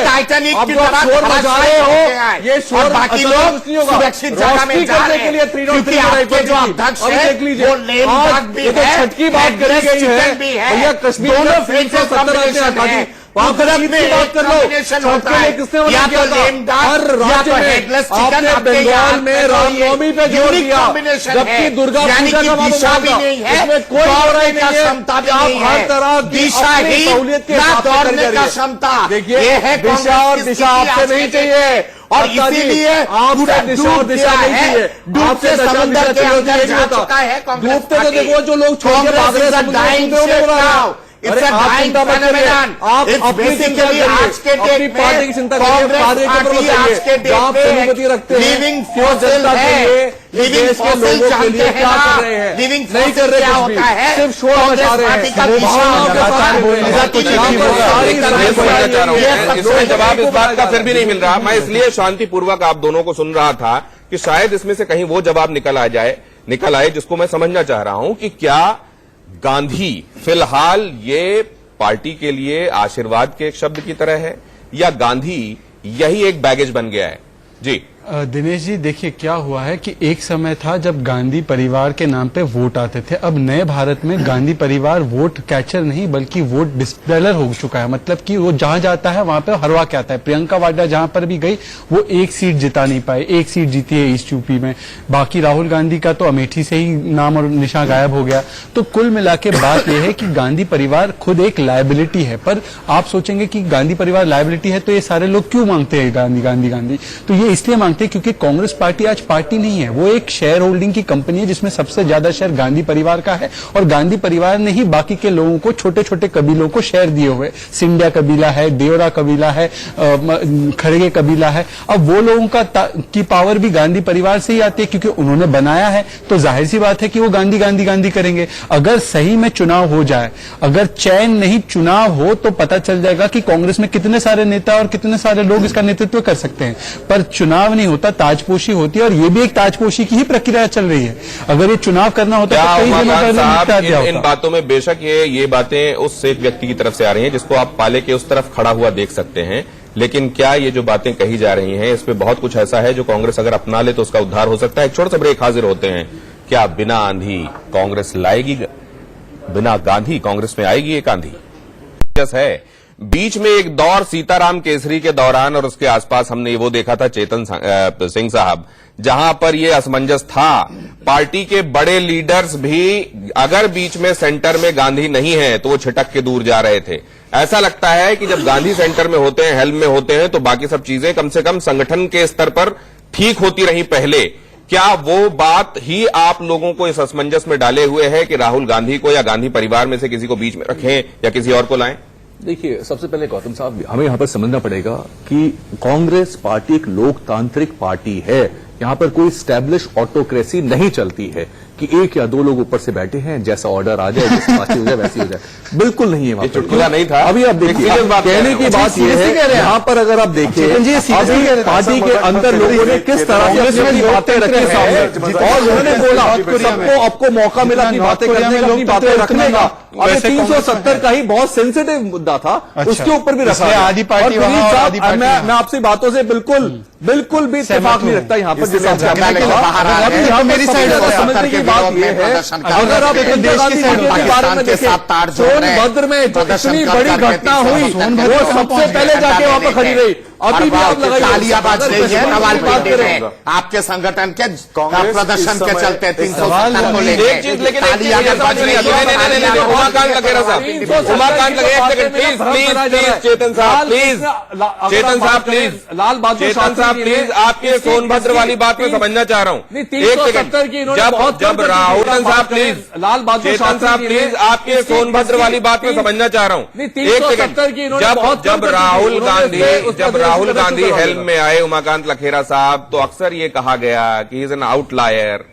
अब जो शोर मचा रहे हो, ये शोर बाकी लोग सुरक्षित जगह में करने के लिए जो अध्यक्ष देख लीजिए, आज ये तो छठ की बात करी गई है, भैया कश्मीर दोनों फिर से 70 आजादी वहां पर अपनी बात कर लो, किसने हर राज्य में आपने बंगाल में रामनवमी पे जोर दिया, जबकि दुर्गा पूजा का मामला भी नहीं है, इसमें कोई बुराई नहीं है, आप हर तरह दिशा ही दौड़ने का क्षमता, देखिए दिशा और दिशा आपसे नहीं चाहिए, और इसीलिए आपसे दिशा और दिशा नहीं चाहिए, डूबते समंदर के अंदर जा चुका है कांग्रेस। डूबते तो देखो जो लोग छोड़ के भाग रहे हैं, आप अपनी चिंता करिए, अपनी पार्टी की चिंता करिए, पार्टी के ऊपर आप अनुमति रखते हैं क्यों जनता के लिए, देश के लोगों के लिए क्या कर रहे हैं, नहीं कर रहे कुछ भी, सिर्फ शोर मचा रहे हैं। इसमें जवाब इस बात का फिर भी नहीं मिल रहा। मैं इसलिए शांतिपूर्वक आप दोनों को सुन रहा था कि शायद इसमें से कहीं वो जवाब निकल आए जिसको मैं समझना चाह रहा हूं कि क्या गांधी फिलहाल ये पार्टी के लिए आशीर्वाद के एक शब्द की तरह है, या गांधी यही एक बैगेज बन गया है? जी दिनेश जी, देखिए क्या हुआ है कि एक समय था जब गांधी परिवार के नाम पे वोट आते थे। अब नए भारत में गांधी परिवार वोट कैचर नहीं बल्कि वोट डिस्पेलर हो चुका है। मतलब कि वो जहां जाता है वहां पे हरवा के आता है। प्रियंका वाड्रा जहां पर भी गई वो एक सीट जिता नहीं पाए, एक सीट जीती है ईस्ट यूपी में। बाकी राहुल गांधी का तो अमेठी से ही नाम और निशान गायब हो गया। तो कुल मिला के बात यह है कि गांधी परिवार खुद एक लायबिलिटी है। पर आप सोचेंगे कि गांधी परिवार लायबिलिटी है तो ये सारे लोग क्यों मांगते हैं गांधी गांधी गांधी? तो ये इसलिए मांगते क्योंकि कांग्रेस पार्टी आज पार्टी नहीं है, वो एक शेयर होल्डिंग की कंपनी है जिसमें सबसे ज्यादा शेयर गांधी परिवार का है। और गांधी परिवार ने ही बाकी के लोगों को, छोटे छोटे कबीलों को शेयर दिए हुए। सिंधिया कबीला है, देवरा कबीला है, खड़गे कबीला है। अब वो लोगों की पावर भी गांधी परिवार से ही आती है क्योंकि उन्होंने बनाया है। तो जाहिर सी बात है कि वो गांधी गांधी गांधी करेंगे। अगर सही में चुनाव हो जाए, अगर चयन नहीं चुनाव हो, तो पता चल जाएगा कि कांग्रेस में कितने सारे नेता और कितने सारे लोग इसका नेतृत्व कर सकते हैं। पर चुनाव नहीं होता, ताजपोशी होती है। और ये भी एक ताजपोशी की ही प्रक्रिया चल रही है। अगर ये चुनाव करना होता तो कई दिनों पहले निपटा दिया होता। इन बातों में बेशक ये बातें उस एक व्यक्ति की तरफ से आ रही हैं जिसको आप पाले के उस तरफ खड़ा हुआ देख सकते हैं। लेकिन क्या ये जो बातें कही जा रही हैं इसमें बहुत कुछ ऐसा है जो कांग्रेस अगर अपना ले तो उसका उद्धार हो सकता है? एक छोटा सा ब्रेक, हाजिर होते हैं। क्या बिना आंधी कांग्रेस लाएगी? बिना गांधी कांग्रेस में आएगी एक आंधी? है बीच में एक दौर सीताराम केसरी के दौरान और उसके आसपास हमने वो देखा था चेतन सिंह साहब, जहां पर ये असमंजस था। पार्टी के बड़े लीडर्स भी अगर बीच में सेंटर में गांधी नहीं है तो वो छिटक के दूर जा रहे थे। ऐसा लगता है कि जब गांधी सेंटर में होते हैं, हेल्म में होते हैं, तो बाकी सब चीजें कम से कम संगठन के स्तर पर ठीक होती रही पहले। क्या वो बात ही आप लोगों को इस असमंजस में डाले हुए है कि राहुल गांधी को या गांधी परिवार में से किसी को बीच में रखें या किसी और को लाएं? देखिए, सबसे पहले गौतम साहब, हमें यहां पर समझना पड़ेगा कि कांग्रेस पार्टी एक लोकतांत्रिक पार्टी है। यहां पर कोई स्टैब्लिश ऑटोक्रेसी नहीं चलती है कि एक या दो लोग ऊपर से बैठे हैं, जैसा ऑर्डर आ जाए, जैसी बात हो जाए वैसी हो जाए। बिल्कुल नहीं है। चुटकुला नहीं था। अभी आप देखिए, कहने की बात यह है, यहां पर अगर आप देखिए अभी पार्टी के अंदर लोगों ने किस तरह से अपनी बातें रखी सामने और उन्होंने बोला सबको आपको मौका मिला अपनी बातें करने का, अपनी बातें रखने का। अभी 370 का ही बहुत सेंसिटिव मुद्दा था, उसके ऊपर भी रखा। आधी पार्टी मैं आपसे बातों से बिल्कुल भी इत्तेफाक नहीं रखता यहाँ पर। मेरी साइड समझने की बात यह है, अगर आप देश के बारे में देखें, सोनभद्र में इतनी बड़ी घटना हुई, वो सबसे पहले जाके वहां पर खड़ी रही। अभी भी आप तालियां बज रही है रावलपिंडी में आपके संगठन के प्रदर्शन के चलते 370 को लेकर तालियां बज रही है। उमाकांत लखेरा साहब, उमाकांत लखेरा, एक सेकंड प्लीज, चेतन साहब प्लीज, चेतन साहब प्लीज, लाल बहादुर चेतन साहब प्लीज, आपके सोनभद्र वाली बात में समझना चाह रहा हूँ। एक सेकंड, जब राहुल साहब प्लीज, लाल बहादुर चेतन साहब प्लीज, आपके सोनभद्र वाली बात में समझना चाह रहा हूँ। एक सेकंड, जब राहुल गांधी हेल्म में आए उमाकांत लखेरा साहब, तो अक्सर ये कहा गया कि ही इज एन आउटलायर।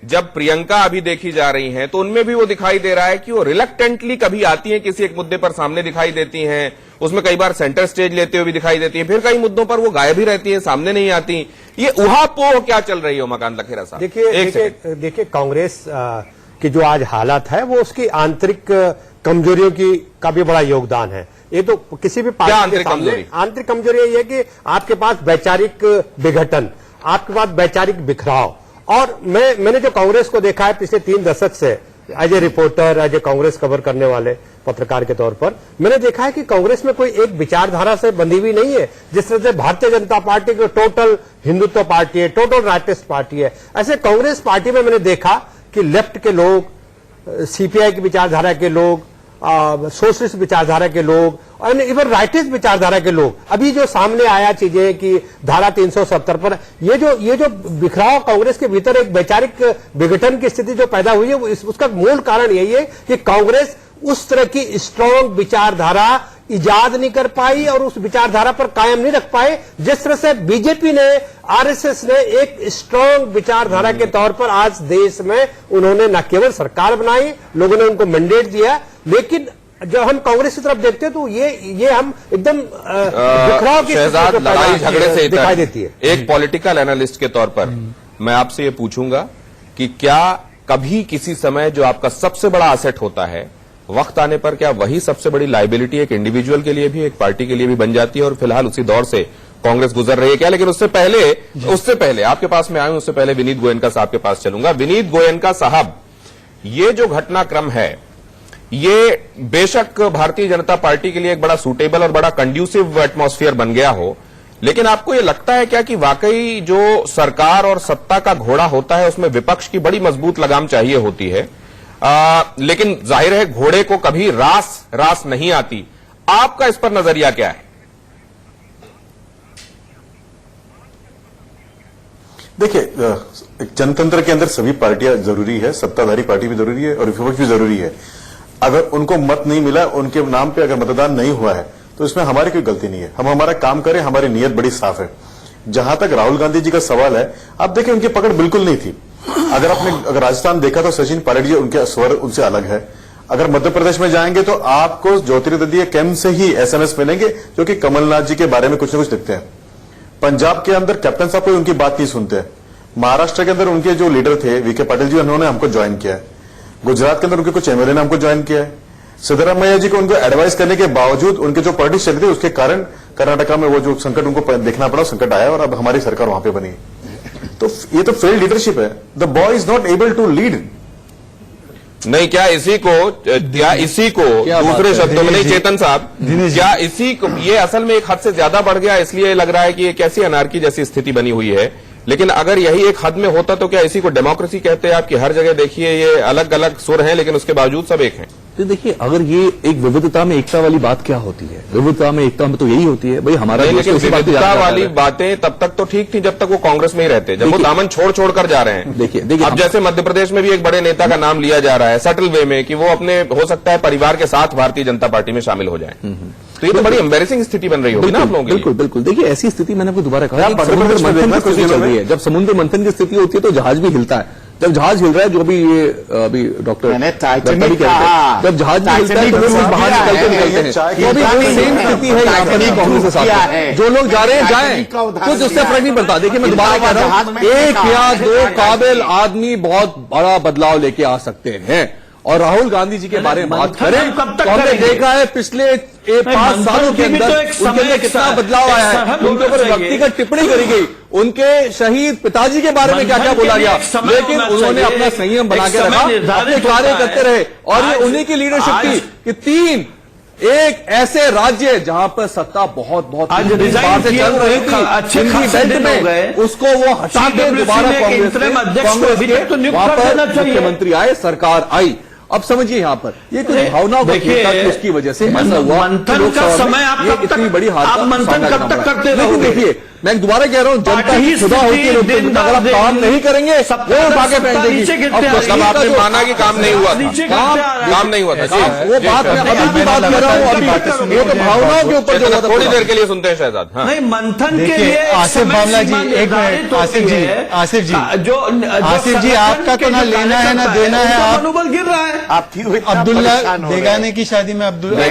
जब प्रियंका अभी देखी जा रही हैं तो उनमें भी वो दिखाई दे रहा है कि वो रिलक्टेंटली कभी आती हैं, किसी एक मुद्दे पर सामने दिखाई देती हैं, उसमें कई बार सेंटर स्टेज लेते हुए भी दिखाई देती हैं, फिर कई मुद्दों पर वो गायब ही रहती हैं, सामने नहीं आती। ये उहापोह क्या चल रही है उमाकांत लखेरा साहब? देखिए कांग्रेस की जो आज हालात है वो उसकी आंतरिक कमजोरियों का भी बड़ा योगदान है। ये तो किसी भी पार्टी के सामने आंतरिक कमजोरी ये है कि आपके पास वैचारिक विघटन, आपके पास वैचारिक बिखराव। और मैंने जो कांग्रेस को देखा है पिछले 3 दशक से as a reporter, as a Congress cover करने वाले पत्रकार के तौर पर, मैंने देखा है कि कांग्रेस में कोई एक विचारधारा से बंधी हुई नहीं है। जिस तरह से भारतीय जनता पार्टी को टोटल हिंदुत्व पार्टी है, टोटल राइटिस्ट पार्टी है, ऐसे कांग्रेस पार्टी में मैंने देखा कि लेफ्ट के लोग, सीपीआई की विचारधारा के लोग, सोशलिस्ट विचारधारा के लोग और इवन राइटिस्ट विचारधारा के लोग, अभी जो सामने आया चीजें कि धारा 370 पर ये जो बिखराव कांग्रेस के भीतर एक वैचारिक विघटन की स्थिति जो पैदा हुई है, उसका मूल कारण यही है कि कांग्रेस उस तरह की स्ट्रांग विचारधारा इजाद नहीं कर पाई और उस विचारधारा पर कायम नहीं रख पाए। जिस तरह से बीजेपी ने, आरएसएस ने एक स्ट्रांग विचारधारा के तौर पर आज देश में उन्होंने न केवल सरकार बनाई, लोगों ने उनको मैंडेट दिया, लेकिन जब हम कांग्रेस की तरफ देखते हैं तो ये हम एकदम बिखराव की लड़ाई झगड़े से दिखाई देती है। एक पॉलिटिकल एनालिस्ट के तौर पर मैं आपसे ये पूछूंगा कि क्या कभी किसी समय जो आपका सबसे बड़ा एसेट होता है, वक्त आने पर क्या वही सबसे बड़ी लायबिलिटी एक इंडिविजुअल के लिए भी, एक पार्टी के लिए भी बन जाती है? और फिलहाल उसी दौर से कांग्रेस गुजर रही है क्या। लेकिन उससे पहले आपके पास में आऊं, उससे पहले विनीत गोयनका साहब के पास चलूंगा। विनीत गोयनका साहब, ये जो घटनाक्रम है, ये बेशक भारतीय जनता पार्टी के लिए एक बड़ा सूटेबल और बड़ा कंड्यूसिव एटमॉस्फेयर बन गया हो, लेकिन आपको ये लगता है क्या कि वाकई जो सरकार और सत्ता का घोड़ा होता है उसमें विपक्ष की बड़ी मजबूत लगाम चाहिए होती है, लेकिन जाहिर है घोड़े को कभी रास नहीं आती। आपका इस पर नजरिया क्या है? देखिए, जनतंत्र के अंदर सभी पार्टियां जरूरी है, सत्ताधारी पार्टी भी जरूरी है और विपक्ष भी जरूरी है। अगर उनको मत नहीं मिला, उनके नाम पे अगर मतदान नहीं हुआ है, तो इसमें हमारी कोई गलती नहीं है। हम हमारा काम करें, हमारी नीयत बड़ी साफ है। जहां तक राहुल गांधी जी का सवाल है, आप देखिए उनकी पकड़ बिल्कुल नहीं थी। अगर राजस्थान देखा तो सचिन पायलट जी, उनके स्वर उनसे अलग है। अगर मध्य प्रदेश में जाएंगे तो आपको ज्योतिरादित्य कैम्प से ही एसएमएस मिलेंगे जो कि कमलनाथ जी के बारे में कुछ न कुछ लिखते हैं। पंजाब के अंदर कैप्टन साहब कोई उनकी बात नहीं सुनते। महाराष्ट्र के अंदर उनके जो लीडर थे वीके पाटिल जी, उन्होंने हमको ज्वाइन किया है। गुजरात के अंदर उनके कुछ एमएलए ने हमको ज्वाइन किया है। सिद्धरामैया जी को उनको एडवाइस करने के बावजूद उनके जो पॉलिटिक्स चल रही थी, उसके कारण कर्नाटका में वो जो संकट उनको देखना पड़ा, संकट आया और अब हमारी सरकार वहां पे बनी। तो ये तो फेल्ड लीडरशिप है। The boy is not able to lead. नहीं, क्या इसी को दूसरे शब्दों में, नहीं चेतन साहब, क्या इसी को, ये असल में एक हद से ज्यादा बढ़ गया, इसलिए लग रहा है कि ये कैसी अनार्की जैसी स्थिति बनी हुई है। लेकिन अगर यही एक हद में होता तो क्या इसी को डेमोक्रेसी कहते हैं? आपकी हर जगह देखिए ये अलग अलग सुर हैं, लेकिन उसके बावजूद सब एक हैं। तो देखिए, अगर ये एक विविधता में एकता वाली बात क्या होती है? विविधता में एकता में तो यही होती है भाई, हमारा लेकिन विविधता वाली बातें तब तक तो ठीक थी जब तक वो कांग्रेस में ही रहते। जब वो दामन छोड़ कर जा रहे हैं, देखिए अब जैसे मध्य प्रदेश में भी एक बड़े नेता का नाम लिया जा रहा है सटल वे में कि वो अपने हो सकता है परिवार के साथ भारतीय जनता पार्टी में शामिल हो जाए, तो ये तो बड़ी एम्बेरेसिंग स्थिति बन रही होगी ना आप लोगों की। बिल्कुल बिल्कुल। देखिए, ऐसी स्थिति मैंने आपको दोबारा कहा, समुद्र मंथन की स्थिति चल रही है। जब समुद्र मंथन की स्थिति होती है तो जहाज भी हिलता है। जब जहाज हिल रहा है, जो अभी डॉक्टर जब जहाज भी हिलता है तो लोग बाहर निकलते हैं। तो अभी वो सेम स्थिति है यहाँ पर कांग्रेस के साथ। जो लोग जा रहे हैं जाएं, कुछ उससे फर्क नहीं पड़ता। देखिए, मैं दोबारा कह रहा हूँ, एक या दो काबिल आदमी बहुत बड़ा बदलाव लेके आ सकते हैं। और राहुल गांधी जी के बारे में बात करें तो हमने देखा है पिछले 5 सालों के अंदर उनके अंदर कितना बदलाव आया है। उनके ऊपर व्यक्तिगत टिप्पणी करी गई, उनके शहीद पिताजी के बारे में क्या क्या बोला गया, लेकिन उन्होंने अपना संयम बना के रखा, अपने कार्य करते रहे। और ये उन्हीं की लीडरशिप थी कि एक ऐसे राज्य जहां पर सत्ता बहुत बार से चल रही थी, हिंदी बेल्ट में, उसको वो हटा के दोबारा कांग्रेस के वहां पर मुख्यमंत्री आए, सरकार आई। अब समझिए यहाँ पर ये कुछ भावनाओं की उसकी वजह से ऐसा हुआ। मंथन का समय आप कब तक, बड़ी आप मंथन कब तक करते रहोगे? देखिए, मैं दोबारा कह रहा हूँ, जनता ही खुदा होती है। अगर आप काम नहीं करेंगे वो उठा के फेंक देगी। अब आपने माना कि काम नहीं हुआ था, काम नहीं हुआ था, वो बात मैं अभी की बात कर रहा हूँ। अभी वो तो भावनाओं के ऊपर जो थोड़ी देर के लिए सुनते हैं शहजाद। नहीं, मंथन के लिए आसिफ बामला जी, एक मिनट, आसिफ जी आपका तो ना लेना है ना देना है। मनोबल गिर रहा है। अब्दुल्ला बेगाने की शादी में आपने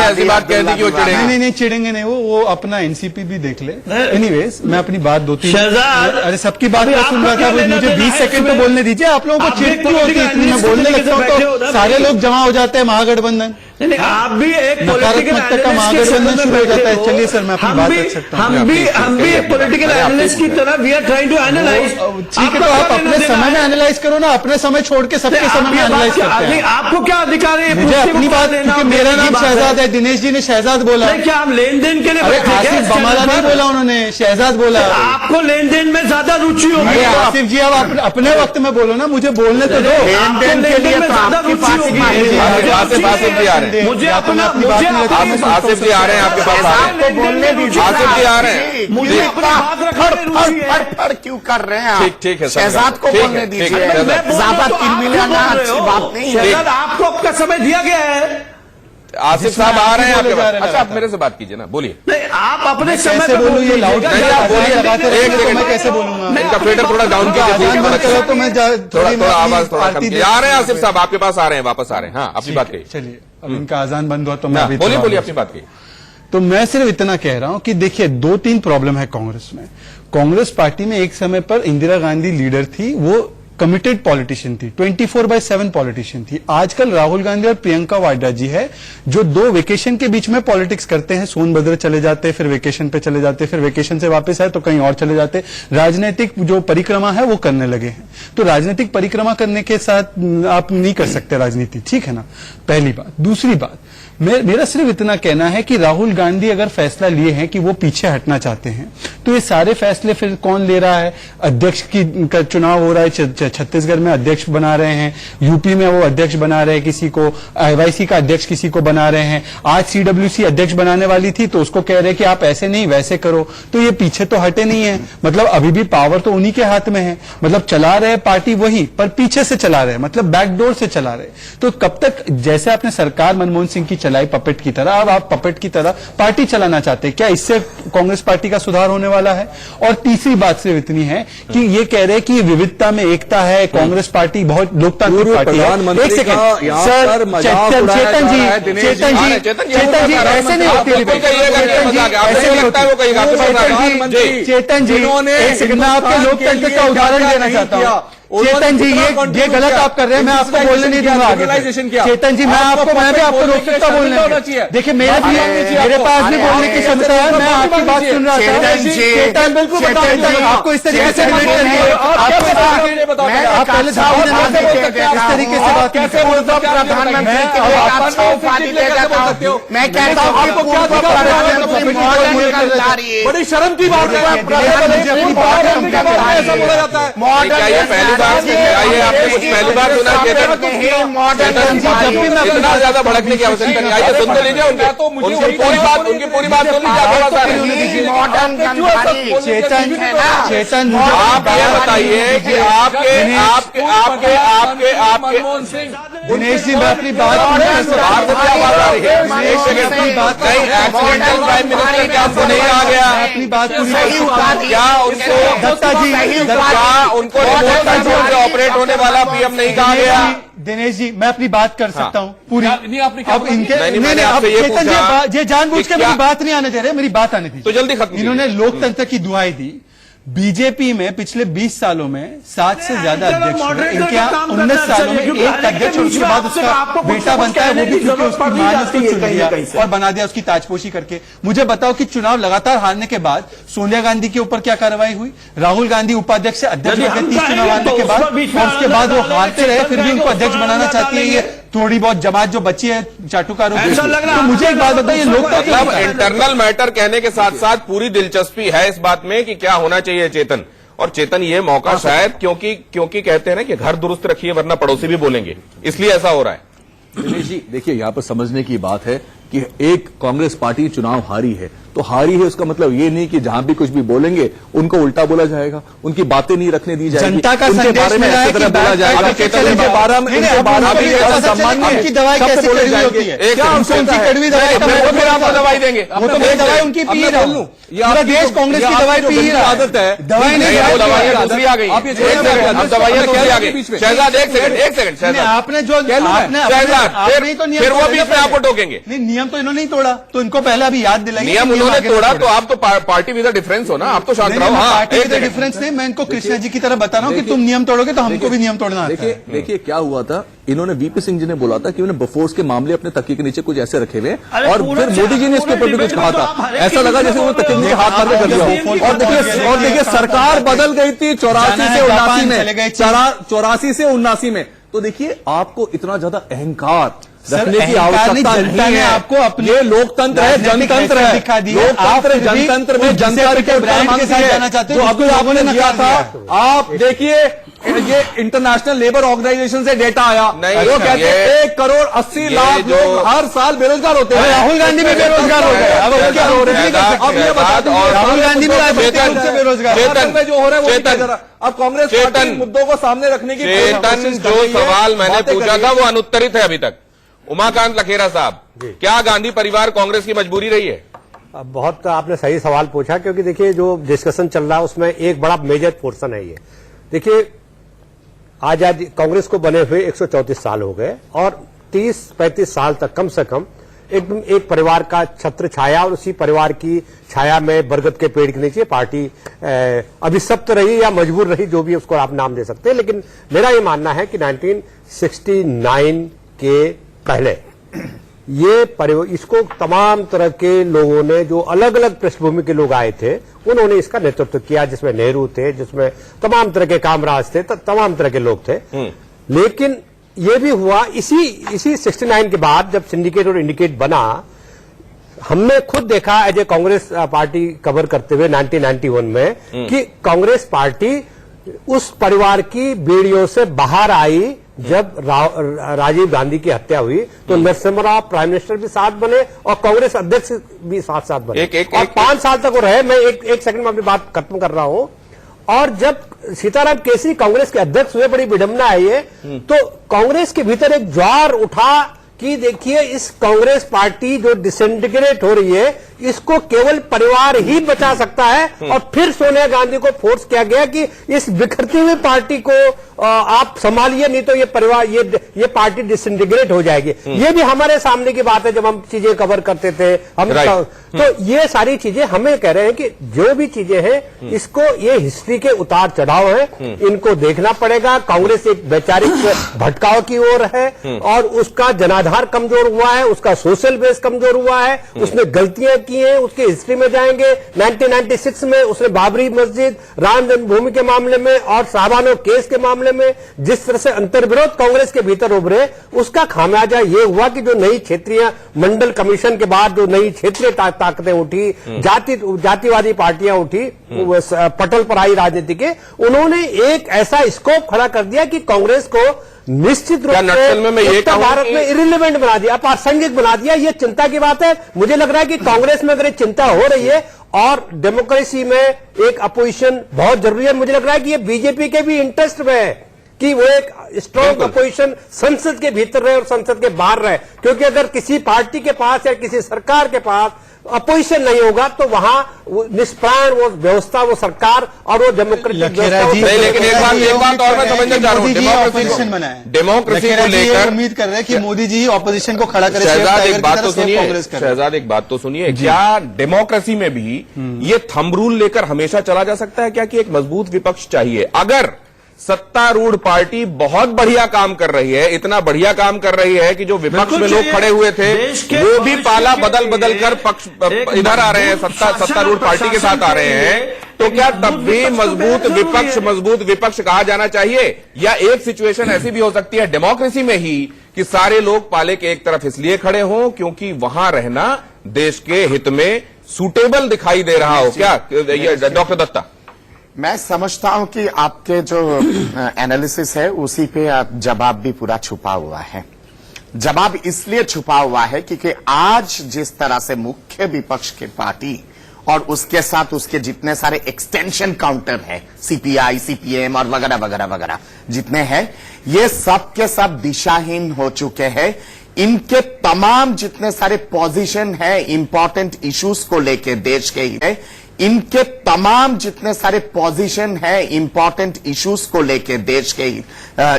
ऐसी बात कह दी कि वो चिढ़ेंगे। नहीं चिढ़ेंगे नहीं, वो अपना एनसीपी भी देख ले। एनीवेज, मैं अपनी बात 2-3, अरे सबकी बात मैं सुन रहा था, मुझे 20 सेकंड तो बोलने दीजिए। आप लोगों को चिढ़ क्यों होती है इतनी? मैं बोलने लगता हूँ तो सारे लोग जमा हो जाते हैं महागठबंधन। नहीं, आप भी एक नकारात्मकता का महागठबंधन शुरू हो जाता है। चलिए सर, मैं अपनी बात रख सकता हूँ। हम भी एक पॉलिटिकल एनालिस्ट की तरह we are trying to analyse. ठीक है, तो आप अपने समय में एनालाइज करो ना, अपने समय छोड़ के सबके समय में एनालाइज करते हैं। आपको क्या अधिकार है मुझे अपनी बात, क्योंकि मेरा नाम शहजाद है, दिनेश जी ने शहजाद बोला। क्या हम लेन देन के लिए? अरे आसिफ बमाला नहीं बोला, उन्होंने शहजाद बोला। आपको लेन देन में ज्यादा रुचि होगी। आसिफ जी, आप अपने वक्त में बोलो ना, मुझे बोलने तो दो। लेन देन के लिए ज्यादा रुचि होगी। आसिफ जी आ रहे हैं, मुझे अपना आसिफ जी आ रहे हैं आपके पास, आसिफ जी आ रहे हैं। मुझे अपना फड़ क्यों कर रहे हैं? ठीक है, शहजाद को बोलने दीजिए। ज्यादा तिलमिलाना अच्छी बात नहीं है। आपको आपका समय दिया गया है। आसिफ साहब आ रहे हैं आपके पास। अच्छा, आप मेरे से बात कीजिए ना, बोलिए। नहीं, आप अपने समय पे बोलूँ, ये लाउड आप बोलिए। एक सेकंड, मैं कैसे बोलूंगा? इनका फेडर थोड़ा डाउन कीजिए, तो मैं थोड़ा आवाज थोड़ा कम कीजिए। आ रहे हैं आसिफ साहब, आपके पास आ रहे हैं, वापस आ रहे हैं। हाँ, अपनी बात कही। चलिए, अब इनका आजान बंद हुआ तो मैं बोलिए अपनी बात कही। तो मैं सिर्फ इतना कह रहा हूं कि देखिए, 2-3 प्रॉब्लम है कांग्रेस में। कांग्रेस पार्टी में एक समय पर इंदिरा गांधी लीडर थी, वो कमिटेड पॉलिटिशियन थी, 24/7 पॉलिटिशियन थी। आजकल राहुल गांधी और प्रियंका वाड्रा जी है जो 2 वेकेशन के बीच में पॉलिटिक्स करते हैं। सोनभद्र चले जाते, फिर वेकेशन पे चले जाते, फिर वेकेशन से वापस आए तो कहीं और चले जाते। राजनीतिक जो परिक्रमा है वो करने लगे हैं। तो राजनीतिक परिक्रमा करने के साथ आप नहीं कर सकते राजनीति, ठीक है ना, पहली बात। दूसरी बात, मेरा सिर्फ इतना कहना है कि राहुल गांधी अगर फैसला लिए हैं कि वो पीछे हटना चाहते हैं, तो ये सारे फैसले फिर कौन ले रहा है? अध्यक्ष का चुनाव हो रहा है, छत्तीसगढ़ में अध्यक्ष बना रहे हैं, यूपी में वो अध्यक्ष बना रहे हैं किसी को, आईवाईसी का अध्यक्ष किसी को बना रहे हैं। आज सीडब्ल्यूसी अध्यक्ष बनाने वाली थी तो उसको कह रहे हैं कि आप ऐसे नहीं वैसे करो। तो ये पीछे तो हटे नहीं है, मतलब अभी भी पावर तो उन्हीं के हाथ में है। मतलब चला रहे पार्टी वही, पर पीछे से चला रहे, मतलब बैकडोर से चला रहे। तो कब तक, जैसे आपने सरकार मनमोहन सिंह की चलाई पपेट की तरह, अब आप पपेट की तरह पार्टी चलाना चाहते हैं। क्या इससे कांग्रेस पार्टी का सुधार होने वाला है? और तीसरी बात सिर्फ इतनी है कि ये कह रहे हैं कि विविधता में एकता है, कांग्रेस पार्टी बहुत लोकतांत्रिक पार्टी है। एक सेकंड सर, चेतन जी ऐसे नहीं होती, चेतन जी एक सेकंड, मैं आपके लोकतंत्र का उदाहरण देना चाहता हूँ। चेतन जी ये गलत आप कर रहे हैं, मैं आपको बोलने नहीं दूंगा आगे। चेतन जी मैं भी आपको रोक सकता बोलने। देखिए मेरे पास भी बोलने की क्षमता है, मैं आपकी बात सुन रहा था। चेतन बिल्कुल आपको इस तरीके से रिलेट करनी है, आप पहले इस तरीके से बात कैसे बोलता मैं कहता हूँ बड़ी शर्म की बात है, ऐसा बोला जाता है। आइए, आपने कुछ पहली बार सुना इतना ज्यादा भड़कने की आवश्यकता नहीं। आइए सुन लीजिए उनकी पूरी बात सुन लीजिए। चेतन आप ये बताइए कि आपके दिनेश जी मैं अपनी बात क्या बात आ रही है? एक्सीडेंटल प्राइम मिनिस्टर क्या आपको नहीं आ गया? अपनी बात क्या उनको ऑपरेट होने वाला पीएम नहीं कहा गया? दिनेश जी मैं अपनी बात कर सकता हूँ पूरी। नहीं, आपने अब इनके ये जानबूझ के मेरी बात नहीं आने दे रहे, मेरी बात आने दी तो जल्दी खत्म। इन्होंने लोकतंत्र की दुहाई दी। बीजेपी में पिछले 20 सालों में 7 से ज्यादा अध्यक्ष हुए। इनके यहाँ 19 सालों में एक अध्यक्ष, उसके बाद उसका बेटा बनता है, वो भी क्योंकि उसकी मां ने उसको चुन लिया और बना दिया उसकी ताजपोशी करके। मुझे बताओ कि चुनाव लगातार हारने के बाद सोनिया गांधी के ऊपर क्या कार्रवाई हुई? राहुल गांधी उपाध्यक्ष से अध्यक्ष हो गए 30 चुनाव हारने के बाद, और उसके बाद वो हारते रहे, फिर भी उनको अध्यक्ष बनाना चाहती है ये थोड़ी बहुत जमात जो बची है चाटुकारों की। तो मुझे एक बात बताइए, मतलब इंटरनल मैटर कहने के साथ साथ पूरी दिलचस्पी है इस बात में कि क्या होना चाहिए चेतन। और चेतन ये मौका शायद क्योंकि कहते हैं ना कि घर दुरुस्त रखिए वरना पड़ोसी भी बोलेंगे, इसलिए ऐसा हो रहा है। दिनेश जी देखिए, यहाँ पर समझने की बात है कि एक कांग्रेस पार्टी चुनाव हारी है तो हारी है, उसका मतलब ये नहीं कि जहां भी कुछ भी बोलेंगे उनको उल्टा बोला जाएगा, उनकी बातें नहीं रखने दी जाएगी, जनता का उनके बारे में ऐसी तरह बोला जाएगा। उनकी दवाई कैसे कड़वी होती है? उनकी कड़वी दवाई आपको दवाई देंगे, वो तो मेरी दवाई उनकी पी रहा हूँ। पूरा देश कांग्रेस की दवाई पी रहा है। आदत है दवाई नहीं, दवाइयां दूसरी आ गई, दवाइयां दूसरी आ गई। शहजाद एक सेकंड शहजाद, आपने जो फिर वो बीच में आपको टोकेंगे। नहीं, नियम तो इन्होंने ही तोड़ा, तो इनको पहले अभी याद दिलाएंगे। नियम उन्होंने तोड़ा तो आप तो पार्टी विद डिफरेंस हो ना, आप तो शांत रहो। पार्टी विद डिफरेंस नहीं, मैं इनको कृष्णा जी की तरह बता रहा हूँ कि तुम नियम तोड़ोगे तो हमको भी नियम तोड़ना आता है। देखिए क्या हुआ था, इन्होंने वीपी सिंह जी ने बोला था कि उन्होंने बफोर्स के मामले अपने तकिए के नीचे कुछ ऐसे रखे हुए, और फिर मोदी जी ने इसके ऊपर भी कुछ कहा था। ऐसा लगा जैसे उन्होंने तकिए के नीचे हाथ मार कर दिया। और देखिए सरकार बदल गई थी 84 से 79 में, 84 से 79 में। तो देखिए आपको इतना ज्यादा अहंकार रखने की आवश्यकता नहीं है। आपको अपने लोकतंत्र है, जनतंत्र है, लोकतंत्र जनतंत्र में जनता के ब्रांड के साथ जाना चाहते हो। अभी आपने दिया था, आप देखिए ये इंटरनेशनल लेबर ऑर्गेनाइजेशन से डेटा आया, वो कहते हैं 1,80,00,000 लोग हर साल बेरोजगार होते हैं। राहुल गांधी भी बेरोजगार हो गए, अब क्या हो रहा है? अब ये बता दो, राहुल गांधी भी बेरोजगार में जो हो रहा है वो अब कांग्रेस पार्टी मुद्दों को सामने रखने की चेतन, जो सवाल मैंने पूछा था वो अनुत्तरित है अभी तक। उमाकांत लखेरा साहब, क्या गांधी परिवार कांग्रेस की मजबूरी रही है? बहुत आपने सही सवाल पूछा, क्योंकि देखिए जो डिस्कशन चल रहा है उसमें एक बड़ा मेजर पोर्शन है ये। देखिए आजादी कांग्रेस को बने हुए 134 साल हो गए और 30-35 साल तक कम से कम एकदम एक परिवार का छत्र छाया, और उसी परिवार की छाया में बरगद के पेड़ के नीचे पार्टी अभिशप्त रही या मजबूर रही, जो भी उसको आप नाम दे सकते हैं। लेकिन मेरा ये मानना है कि 1969 के पहले इसको तमाम तरह के लोगों ने, जो अलग अलग पृष्ठभूमि के लोग आए थे, उन्होंने इसका नेतृत्व किया, जिसमें नेहरू थे, जिसमें तमाम तरह के कामराज थे, तमाम तरह के लोग थे। लेकिन ये भी हुआ इसी 69 के बाद जब सिंडिकेट और इंडिकेट बना, हमने खुद देखा as a Congress party cover करते हुए 1991 में कि कांग्रेस पार्टी उस परिवार की बेड़ियों से बाहर आई। जब राजीव गांधी की हत्या हुई तो नरसिम्हा राव प्राइम मिनिस्टर भी साथ बने और कांग्रेस अध्यक्ष भी साथ साथ बने, और 5 साल तक वो रहे। मैं एक सेकंड में अपनी बात खत्म कर रहा हूं। और जब सीताराम केसरी कांग्रेस के अध्यक्ष हुए, बड़ी विडंबना है ये, तो कांग्रेस के भीतर एक ज्वार उठा कि देखिए इस कांग्रेस पार्टी जो डिसइंटीग्रेट हो रही है, इसको केवल परिवार ही बचा सकता है। और फिर सोनिया गांधी को फोर्स किया गया कि इस बिखरती हुई पार्टी को आप संभालिए, नहीं तो ये परिवार ये पार्टी डिसइंटीग्रेट हो जाएगी। ये भी हमारे सामने की बात है जब हम चीजें कवर करते थे हम। तो ये सारी चीजें हमें कह रहे हैं कि जो भी चीजें हैं, इसको ये हिस्ट्री के उतार चढ़ाव है, इनको देखना पड़ेगा। कांग्रेस एक वैचारिक भटकाव की ओर है और उसका जनाधार कमजोर हुआ है, उसका सोशल बेस कमजोर हुआ है, उसने गलतियां की हैं, उसके हिस्ट्री में जाएंगे। 1996 में उसने बाबरी मस्जिद, राम जन्मभूमि के मामले में और शाहबानो केस के मामले में जिस तरह से अंतर्विरोध कांग्रेस के भीतर उभरे, उसका खामियाजा ये हुआ कि जो नई क्षेत्रीय मंडल कमीशन के बाद जो नई क्षेत्रीय ताकतें उठी, जातिवादी पार्टियां उठी, पटल पर आई राजनीति के, उन्होंने एक ऐसा स्कोप खड़ा कर दिया कि कांग्रेस को निश्चित रूप से भारत में इरिलेवेंट बना दिया, अप्रासंगिक बना दिया। ये चिंता की बात है। मुझे लग रहा है कि कांग्रेस में अगर चिंता हो रही है और डेमोक्रेसी में एक अपोजिशन बहुत जरूरी है, मुझे लग रहा है कि ये बीजेपी के भी इंटरेस्ट में है कि वो एक स्ट्रॉन्ग अपोजिशन संसद के भीतर रहे और संसद के बाहर रहे। क्योंकि अगर किसी पार्टी के पास या किसी सरकार के पास अपोजिशन नहीं होगा तो वहां निष्प्राण वो व्यवस्था, वो सरकार और वो डेमोक्रेटिक व्यवस्था। लेकिन एक बात और मैं समझना चाह रहा हूं, डेमोक्रेसी को लेकर उम्मीद कर रहे हैं कि मोदी जी ऑपोजिशन को खड़ा करें। शहजाद एक बात तो सुनिए, क्या डेमोक्रेसी में भी ये थंब रूल लेकर हमेशा चला जा सकता है क्या कि एक मजबूत विपक्ष चाहिए? अगर सत्तारूढ़ पार्टी बहुत बढ़िया काम कर रही है, इतना बढ़िया काम कर रही है कि जो विपक्ष में लोग खड़े हुए थे वो भी पाला बदल बदल कर पक्ष इधर आ रहे हैं, सत्तारूढ़ पार्टी के साथ आ रहे हैं, तो क्या तब भी मजबूत विपक्ष कहा जाना चाहिए? या एक सिचुएशन ऐसी भी हो सकती है डेमोक्रेसी में ही कि सारे लोग पाले के एक तरफ इसलिए खड़े हों क्योंकि वहां रहना देश के हित में सूटेबल दिखाई दे रहा हो? क्या डॉक्टर दत्ता? मैं समझता हूं कि आपके जो एनालिसिस है उसी पे जवाब भी पूरा छुपा हुआ है। जवाब इसलिए छुपा हुआ है क्योंकि आज जिस तरह से मुख्य विपक्ष की पार्टी और उसके साथ उसके जितने सारे एक्सटेंशन काउंटर है, सीपीआई, सीपीएम और वगैरह वगैरह वगैरह जितने हैं, ये सब के सब दिशाहीन हो चुके हैं। इनके तमाम जितने सारे पोजीशन है इंपॉर्टेंट इश्यूज को लेके देश के ही है, इनके तमाम जितने सारे पोजीशन है इंपॉर्टेंट इश्यूज को लेके देश के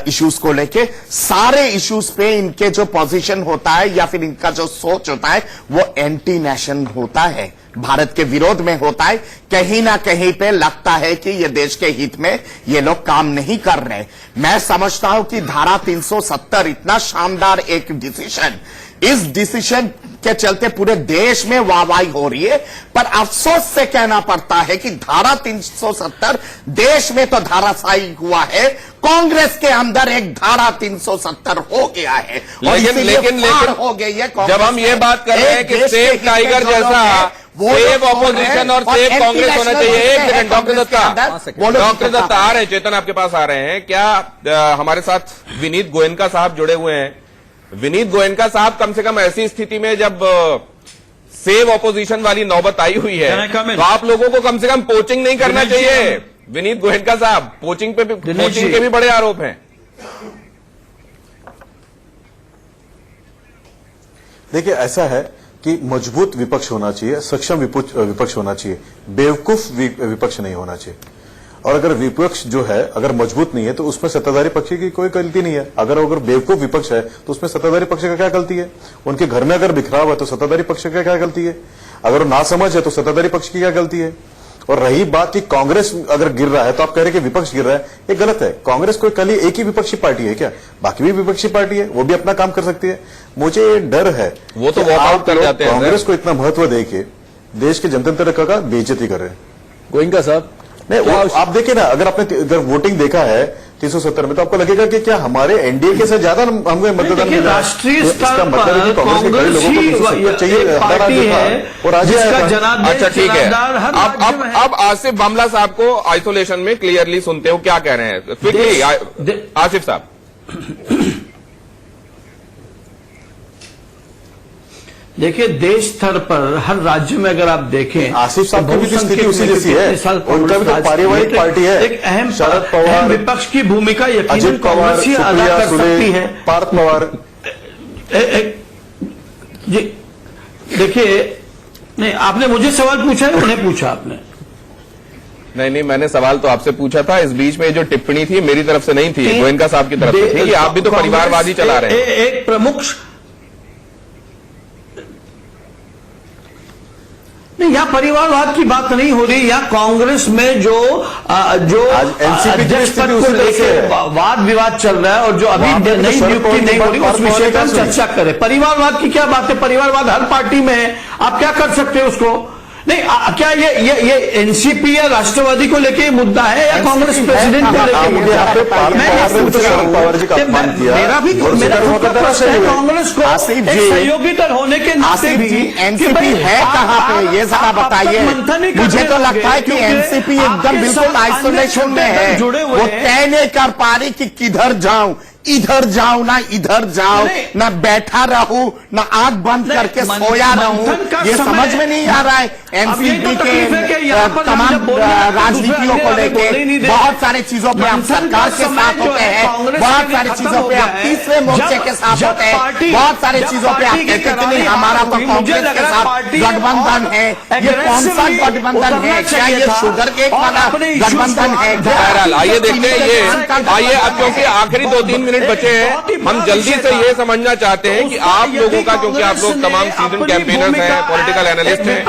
इश्यूज को लेके, सारे इश्यूज पे इनके जो पोजीशन होता है या फिर इनका जो सोच होता है वो एंटी नेशन होता है, भारत के विरोध में होता है। कहीं ना कहीं पे लगता है कि ये देश के हित में ये लोग काम नहीं कर रहे। मैं समझता हूं कि धारा 370 इतना शानदार एक डिसीजन, इस डिसीजन के चलते पूरे देश में वाहवाही हो रही है, पर अफसोस से कहना पड़ता है कि धारा 370 देश में तो धाराशायी हुआ है, कांग्रेस के अंदर एक धारा 370 हो गया है। लेकिन हो गई है। जब हम ये बात कर रहे हैं कि सेफ टाइगर जैसा सेफ ऑपोजिशन और सेफ कांग्रेस होना चाहिए। एक सेकंड डॉक्टर दत्ता आ रहे हैं, चेतन आपके पास आ रहे हैं क्या? हमारे साथ विनीत गोयनका साहब जुड़े हुए हैं। विनीत गोयनका साहब, कम से कम ऐसी स्थिति में जब सेव ऑपोजिशन वाली नौबत आई हुई है तो आप लोगों को कम से कम पोचिंग नहीं करना चाहिए। विनीत गोयनका साहब, पोचिंग के भी बड़े आरोप हैं। देखिए, ऐसा है कि मजबूत विपक्ष होना चाहिए, सक्षम विपक्ष होना चाहिए, बेवकूफ विपक्ष नहीं होना चाहिए। और अगर विपक्ष जो है अगर मजबूत नहीं है तो उसमें सत्ताधारी पक्ष की कोई गलती नहीं है। अगर बेवकूफ विपक्ष है तो उसमें सत्ताधारी पक्ष का क्या गलती है? उनके घर में अगर बिखराव है तो सत्ताधारी पक्ष का क्या गलती है? अगर वो नासमझ है तो सत्ताधारी पक्ष की क्या गलती है? और रही बात कि कांग्रेस अगर गिर रहा है तो आप कह रहे हैं कि विपक्ष गिर रहा है, ये गलत है। कांग्रेस कोई कल ही एक ही विपक्षी पार्टी है क्या? बाकी भी विपक्षी पार्टी है, वो भी अपना काम कर सकती है। मुझे डर है वो तो वॉकआउट कर जाते हैं। कांग्रेस को इतना महत्व देके देश के जनतंत्र का बेइज्जती कर रहे हैं। गोयनका साहब, नहीं, आप देखिए ना, अगर वोटिंग देखा है 370 में तो आपको लगेगा कि क्या हमारे एनडीए के से ज्यादा हमें मतदान मिल रहा है? राष्ट्रीय तो स्तर इसका मतलब है कि पर कांग्रेस के कई लोगों को कांग्रेस चाहिए पार्टी है और आज जिसका जनादेश अच्छा ठीक है, हर अब राज्य में है। अब आसिफ बामला साहब को आइसोलेशन में क्लियरली सुनते हो, क्या कह रहे हैं क्विकली आसिफ साहब? देखिए, देश स्तर पर हर राज्य में अगर आप देखें, आसिफ साहब की भी तो स्थिति उसी जैसी है। उनका भी तो पारिवारिक पार्टी है। एक अहम शरद पवार, विपक्ष की भूमिका यकीनन अजित पवार, कांग्रेस ही अदा सुप्रिया कर सकती है। पार्थ पवार, जी देखिए, नहीं आपने मुझे सवाल पूछा है, उन्हें पूछा आपने? नहीं, मैंने सवाल तो आपसे पूछा था। इस बीच में जो टिप्पणी थी मेरी तरफ से नहीं थी, गोयनका साहब की तरफ से थी कि आप भी तो परिवारवादी चला रहे हैं। एक प्रमुख नहीं, यहाँ परिवारवाद की बात नहीं हो रही। यहाँ कांग्रेस में जो अध्यक्ष पद को लेकर वाद विवाद चल रहा है और जो अभी नई नियुक्ति नहीं हो रही, उस विषय पर हम चर्चा करें। परिवारवाद की क्या बात है? परिवारवाद हर पार्टी में है, आप क्या कर सकते हैं उसको? नहीं, क्या ये एनसीपी या राष्ट्रवादी को लेके मुद्दा है या कांग्रेस प्रेसिडेंट को लेके मुद्दा है? मैं ये पूछ रहा हूं, मेरा भी खुद का प्रश्न है कांग्रेस को एक सहयोगी दल होने के नाते भी एनसीपी है कहाँ पे, ये जरा बताइए। मुझे तो लगता है कि एनसीपी एकदम बिल्कुल आइसोलेशन में है, वो तय नहीं कर पा रही कि किधर जाऊं, इधर जाऊं ना इधर जाऊं, ना बैठा रहूं ना आंख बंद करके सोया रहूं, ये समझ में नहीं आ रहा है। एनसीपी के तमाम राजनीतियों को लेके बहुत सारी चीजों पे आप सरकार के साथ होते हैं, बहुत सारी चीजों पे आप तीसरे मोर्चे के साथ होते हैं, बहुत सारी चीजों पे आप कहते हैं कि नहीं हमारा तो कांग्रेस के साथ गठबंधन है। ये कौन सा गठबंधन है? क्या ये शुगर केक वाला गठबंधन है? बहरहाल आइए देखते हैं ये, आइए अब क्योंकि आखिरी 2-3 मिनट बचे हैं, हम जल्दी से ये समझना चाहते हैं कि आप लोगों का, क्योंकि आप लोग तमाम सीजन कैंपेनर्स हैं, पॉलिटिकल एनालिस्ट हैं,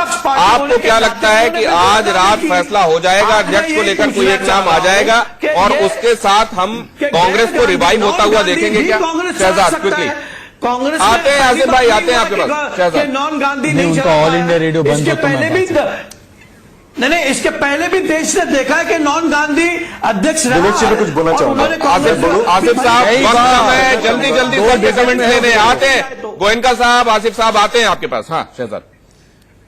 आपको क्या लगता है कि आज रात फैसला हो जाएगा, अध्यक्ष को लेकर कोई एक नाम आ जाएगा और उसके साथ हम कांग्रेस को रिवाइव होता हुआ देखेंगे क्या? शहजाद क्विकली कांग्रेस आते हैं, आसिफ भाई आते हैं आपके पास। शहजाद, नॉन गांधी नहीं, उनका ऑल इंडिया रेडियो बंद होता है। नहीं, इसके पहले भी देश ने देखा है कि नॉन गांधी अध्यक्ष रहा। कुछ बोलना चाहूंगा आसिफ साहब, जल्दी से डिसमेंट लेने आते हैं। गोयनका साहब, आसिफ साहब आते हैं आपके पास। हाँ शहजाद,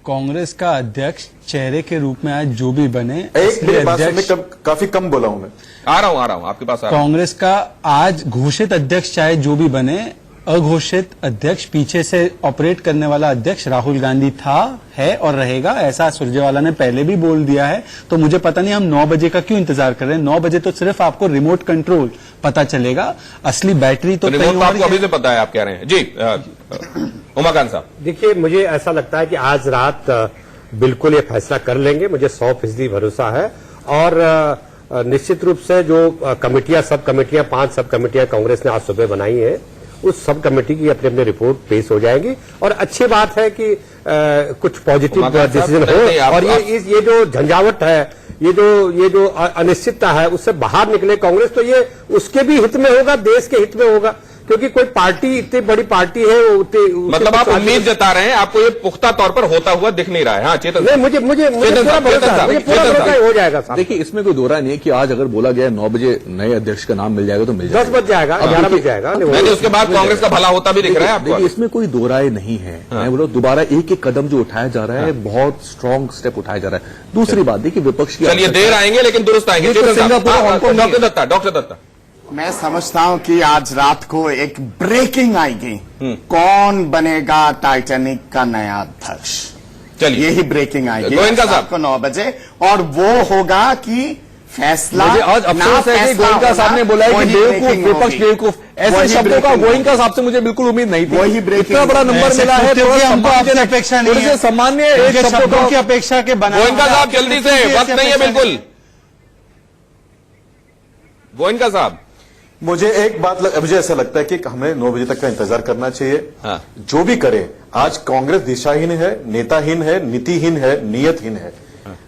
कांग्रेस का अध्यक्ष चेहरे के रूप में आज जो भी बने, एक मेरी बात सुनने, काफी कम बोला हूं मैं। आ रहा हूं आपके पास। कांग्रेस का आज घोषित अध्यक्ष चाहे जो भी बने, अघोषित अध्यक्ष, पीछे से ऑपरेट करने वाला अध्यक्ष राहुल गांधी था, है और रहेगा, ऐसा सुरजेवाला ने पहले भी बोल दिया है। तो मुझे पता नहीं हम 9 बजे का क्यों इंतजार कर रहे हैं। 9 बजे तो सिर्फ आपको रिमोट कंट्रोल पता चलेगा, असली बैटरी तो रिमोट आपको अभी से पता है, आप कह रहे हैं जी। उमाकांत साहब, देखिए, मुझे ऐसा लगता है कि आज रात बिल्कुल ये फैसला कर लेंगे, मुझे 100% भरोसा है। और निश्चित रूप से जो कमेटियां, सब कमेटियां, 5 सब कमेटियां कांग्रेस ने आज सुबह बनाई है, उस सब कमेटी की अपनी अपनी रिपोर्ट पेश हो जाएगी। और अच्छी बात है कि कुछ पॉजिटिव डिसीजन हो और ये जो झंझावट है, ये जो अनिश्चितता है, उससे बाहर निकले कांग्रेस, तो ये उसके भी हित में होगा, देश के हित में होगा। क्योंकि कोई पार्टी, इतनी बड़ी पार्टी है, मतलब आप उम्मीद जता रहे हैं, आपको ये पुख्ता तौर पर होता हुआ दिख नहीं रहा है। हाँ चेतन, नहीं, मुझे पूरा भरोसा हो जाएगा। देखिए, इसमें कोई दो राय नहीं है कि आज अगर बोला गया 9 बजे नए अध्यक्ष का नाम मिल जाएगा तो मिल जाएगा, 10 बज जाएगा, 11 बज जाएगा, नहीं उसके बाद कांग्रेस का भला होता भी दिख रहा है आपको। इसमें कोई दो राय नहीं है। मैं बोला दोबारा एक एक कदम जो उठाया जा रहा है, बहुत स्ट्रांग स्टेप उठाया जा रहा है। दूसरी बात देखिए, विपक्ष की, चलिए देर आएंगे लेकिन दुरुस्त आएंगे। डॉक्टर दत्ता, मैं समझता हूं कि आज रात को एक ब्रेकिंग आएगी, कौन बनेगा टाइटैनिक का नया अध्यक्ष। चलिए, यही ब्रेकिंग आएगी गोयनका साहब को 9 बजे, और वो होगा कि फैसला। आज अफसोस है कि गोयनका साहब ने बोला है कि बेवकूफ, विपक्ष बेवकूफ, ऐसे शब्दों का गोयनका साहब से मुझे बिल्कुल उम्मीद नहीं थी। वही ब्रेकिंग, इतना बड़ा नंबर मिला है तो हमको आपसे अपेक्षा नहीं है, सामान्य शब्दों की अपेक्षा के बना। गोयनका साहब जल्दी से, वक्त नहीं है बिल्कुल। गोयनका साहब, मुझे एक बात मुझे ऐसा लगता है कि हमें 9 बजे तक का इंतजार करना चाहिए। हाँ। जो भी करे, आज कांग्रेस दिशाहीन है, नेताहीन है, नीतिहीन है, नियतहीन है।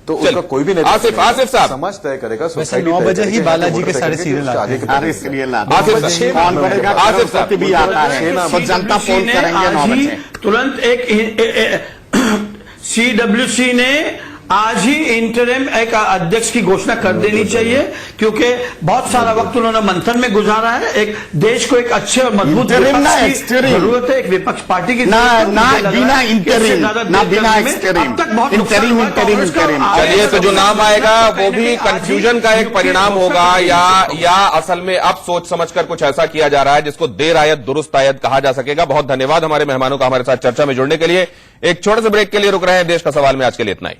तो उसका कोई भी नेता आसिफ साहब, समाज तय करेगा। वैसे 9 बजे ही बालाजी के सारे सीरियल आते हैं। सारे सीरियल आते हैं। आसिफ कौन करेगा, आसिफ साहब भी आता है, तो जनता फोन करेंगे 9 बजे। तुरंत एक CWC ने आज ही इंटरिम एक अध्यक्ष की घोषणा कर देनी चाहिए, क्योंकि बहुत सारा वक्त उन्होंने मंथन में गुजारा है। एक देश को एक अच्छे और मजबूत विपक्ष की जरूरत है, एक विपक्ष पार्टी की बिना इंटरिम, ना बिना एक्सटरिम, इंटरिम। चलिए, तो जो नाम आएगा वो भी कंफ्यूजन का एक परिणाम होगा, या असल में अब सोच समझकर कुछ ऐसा किया जा रहा है जिसको देर आयत दुरुस्त आयत कहा जा सकेगा। बहुत धन्यवाद हमारे मेहमानों का हमारे साथ चर्चा में जुड़ने के लिए। एक छोटे से ब्रेक के लिए रुक रहे हैं। देश का सवाल में आज के लिए इतना ही।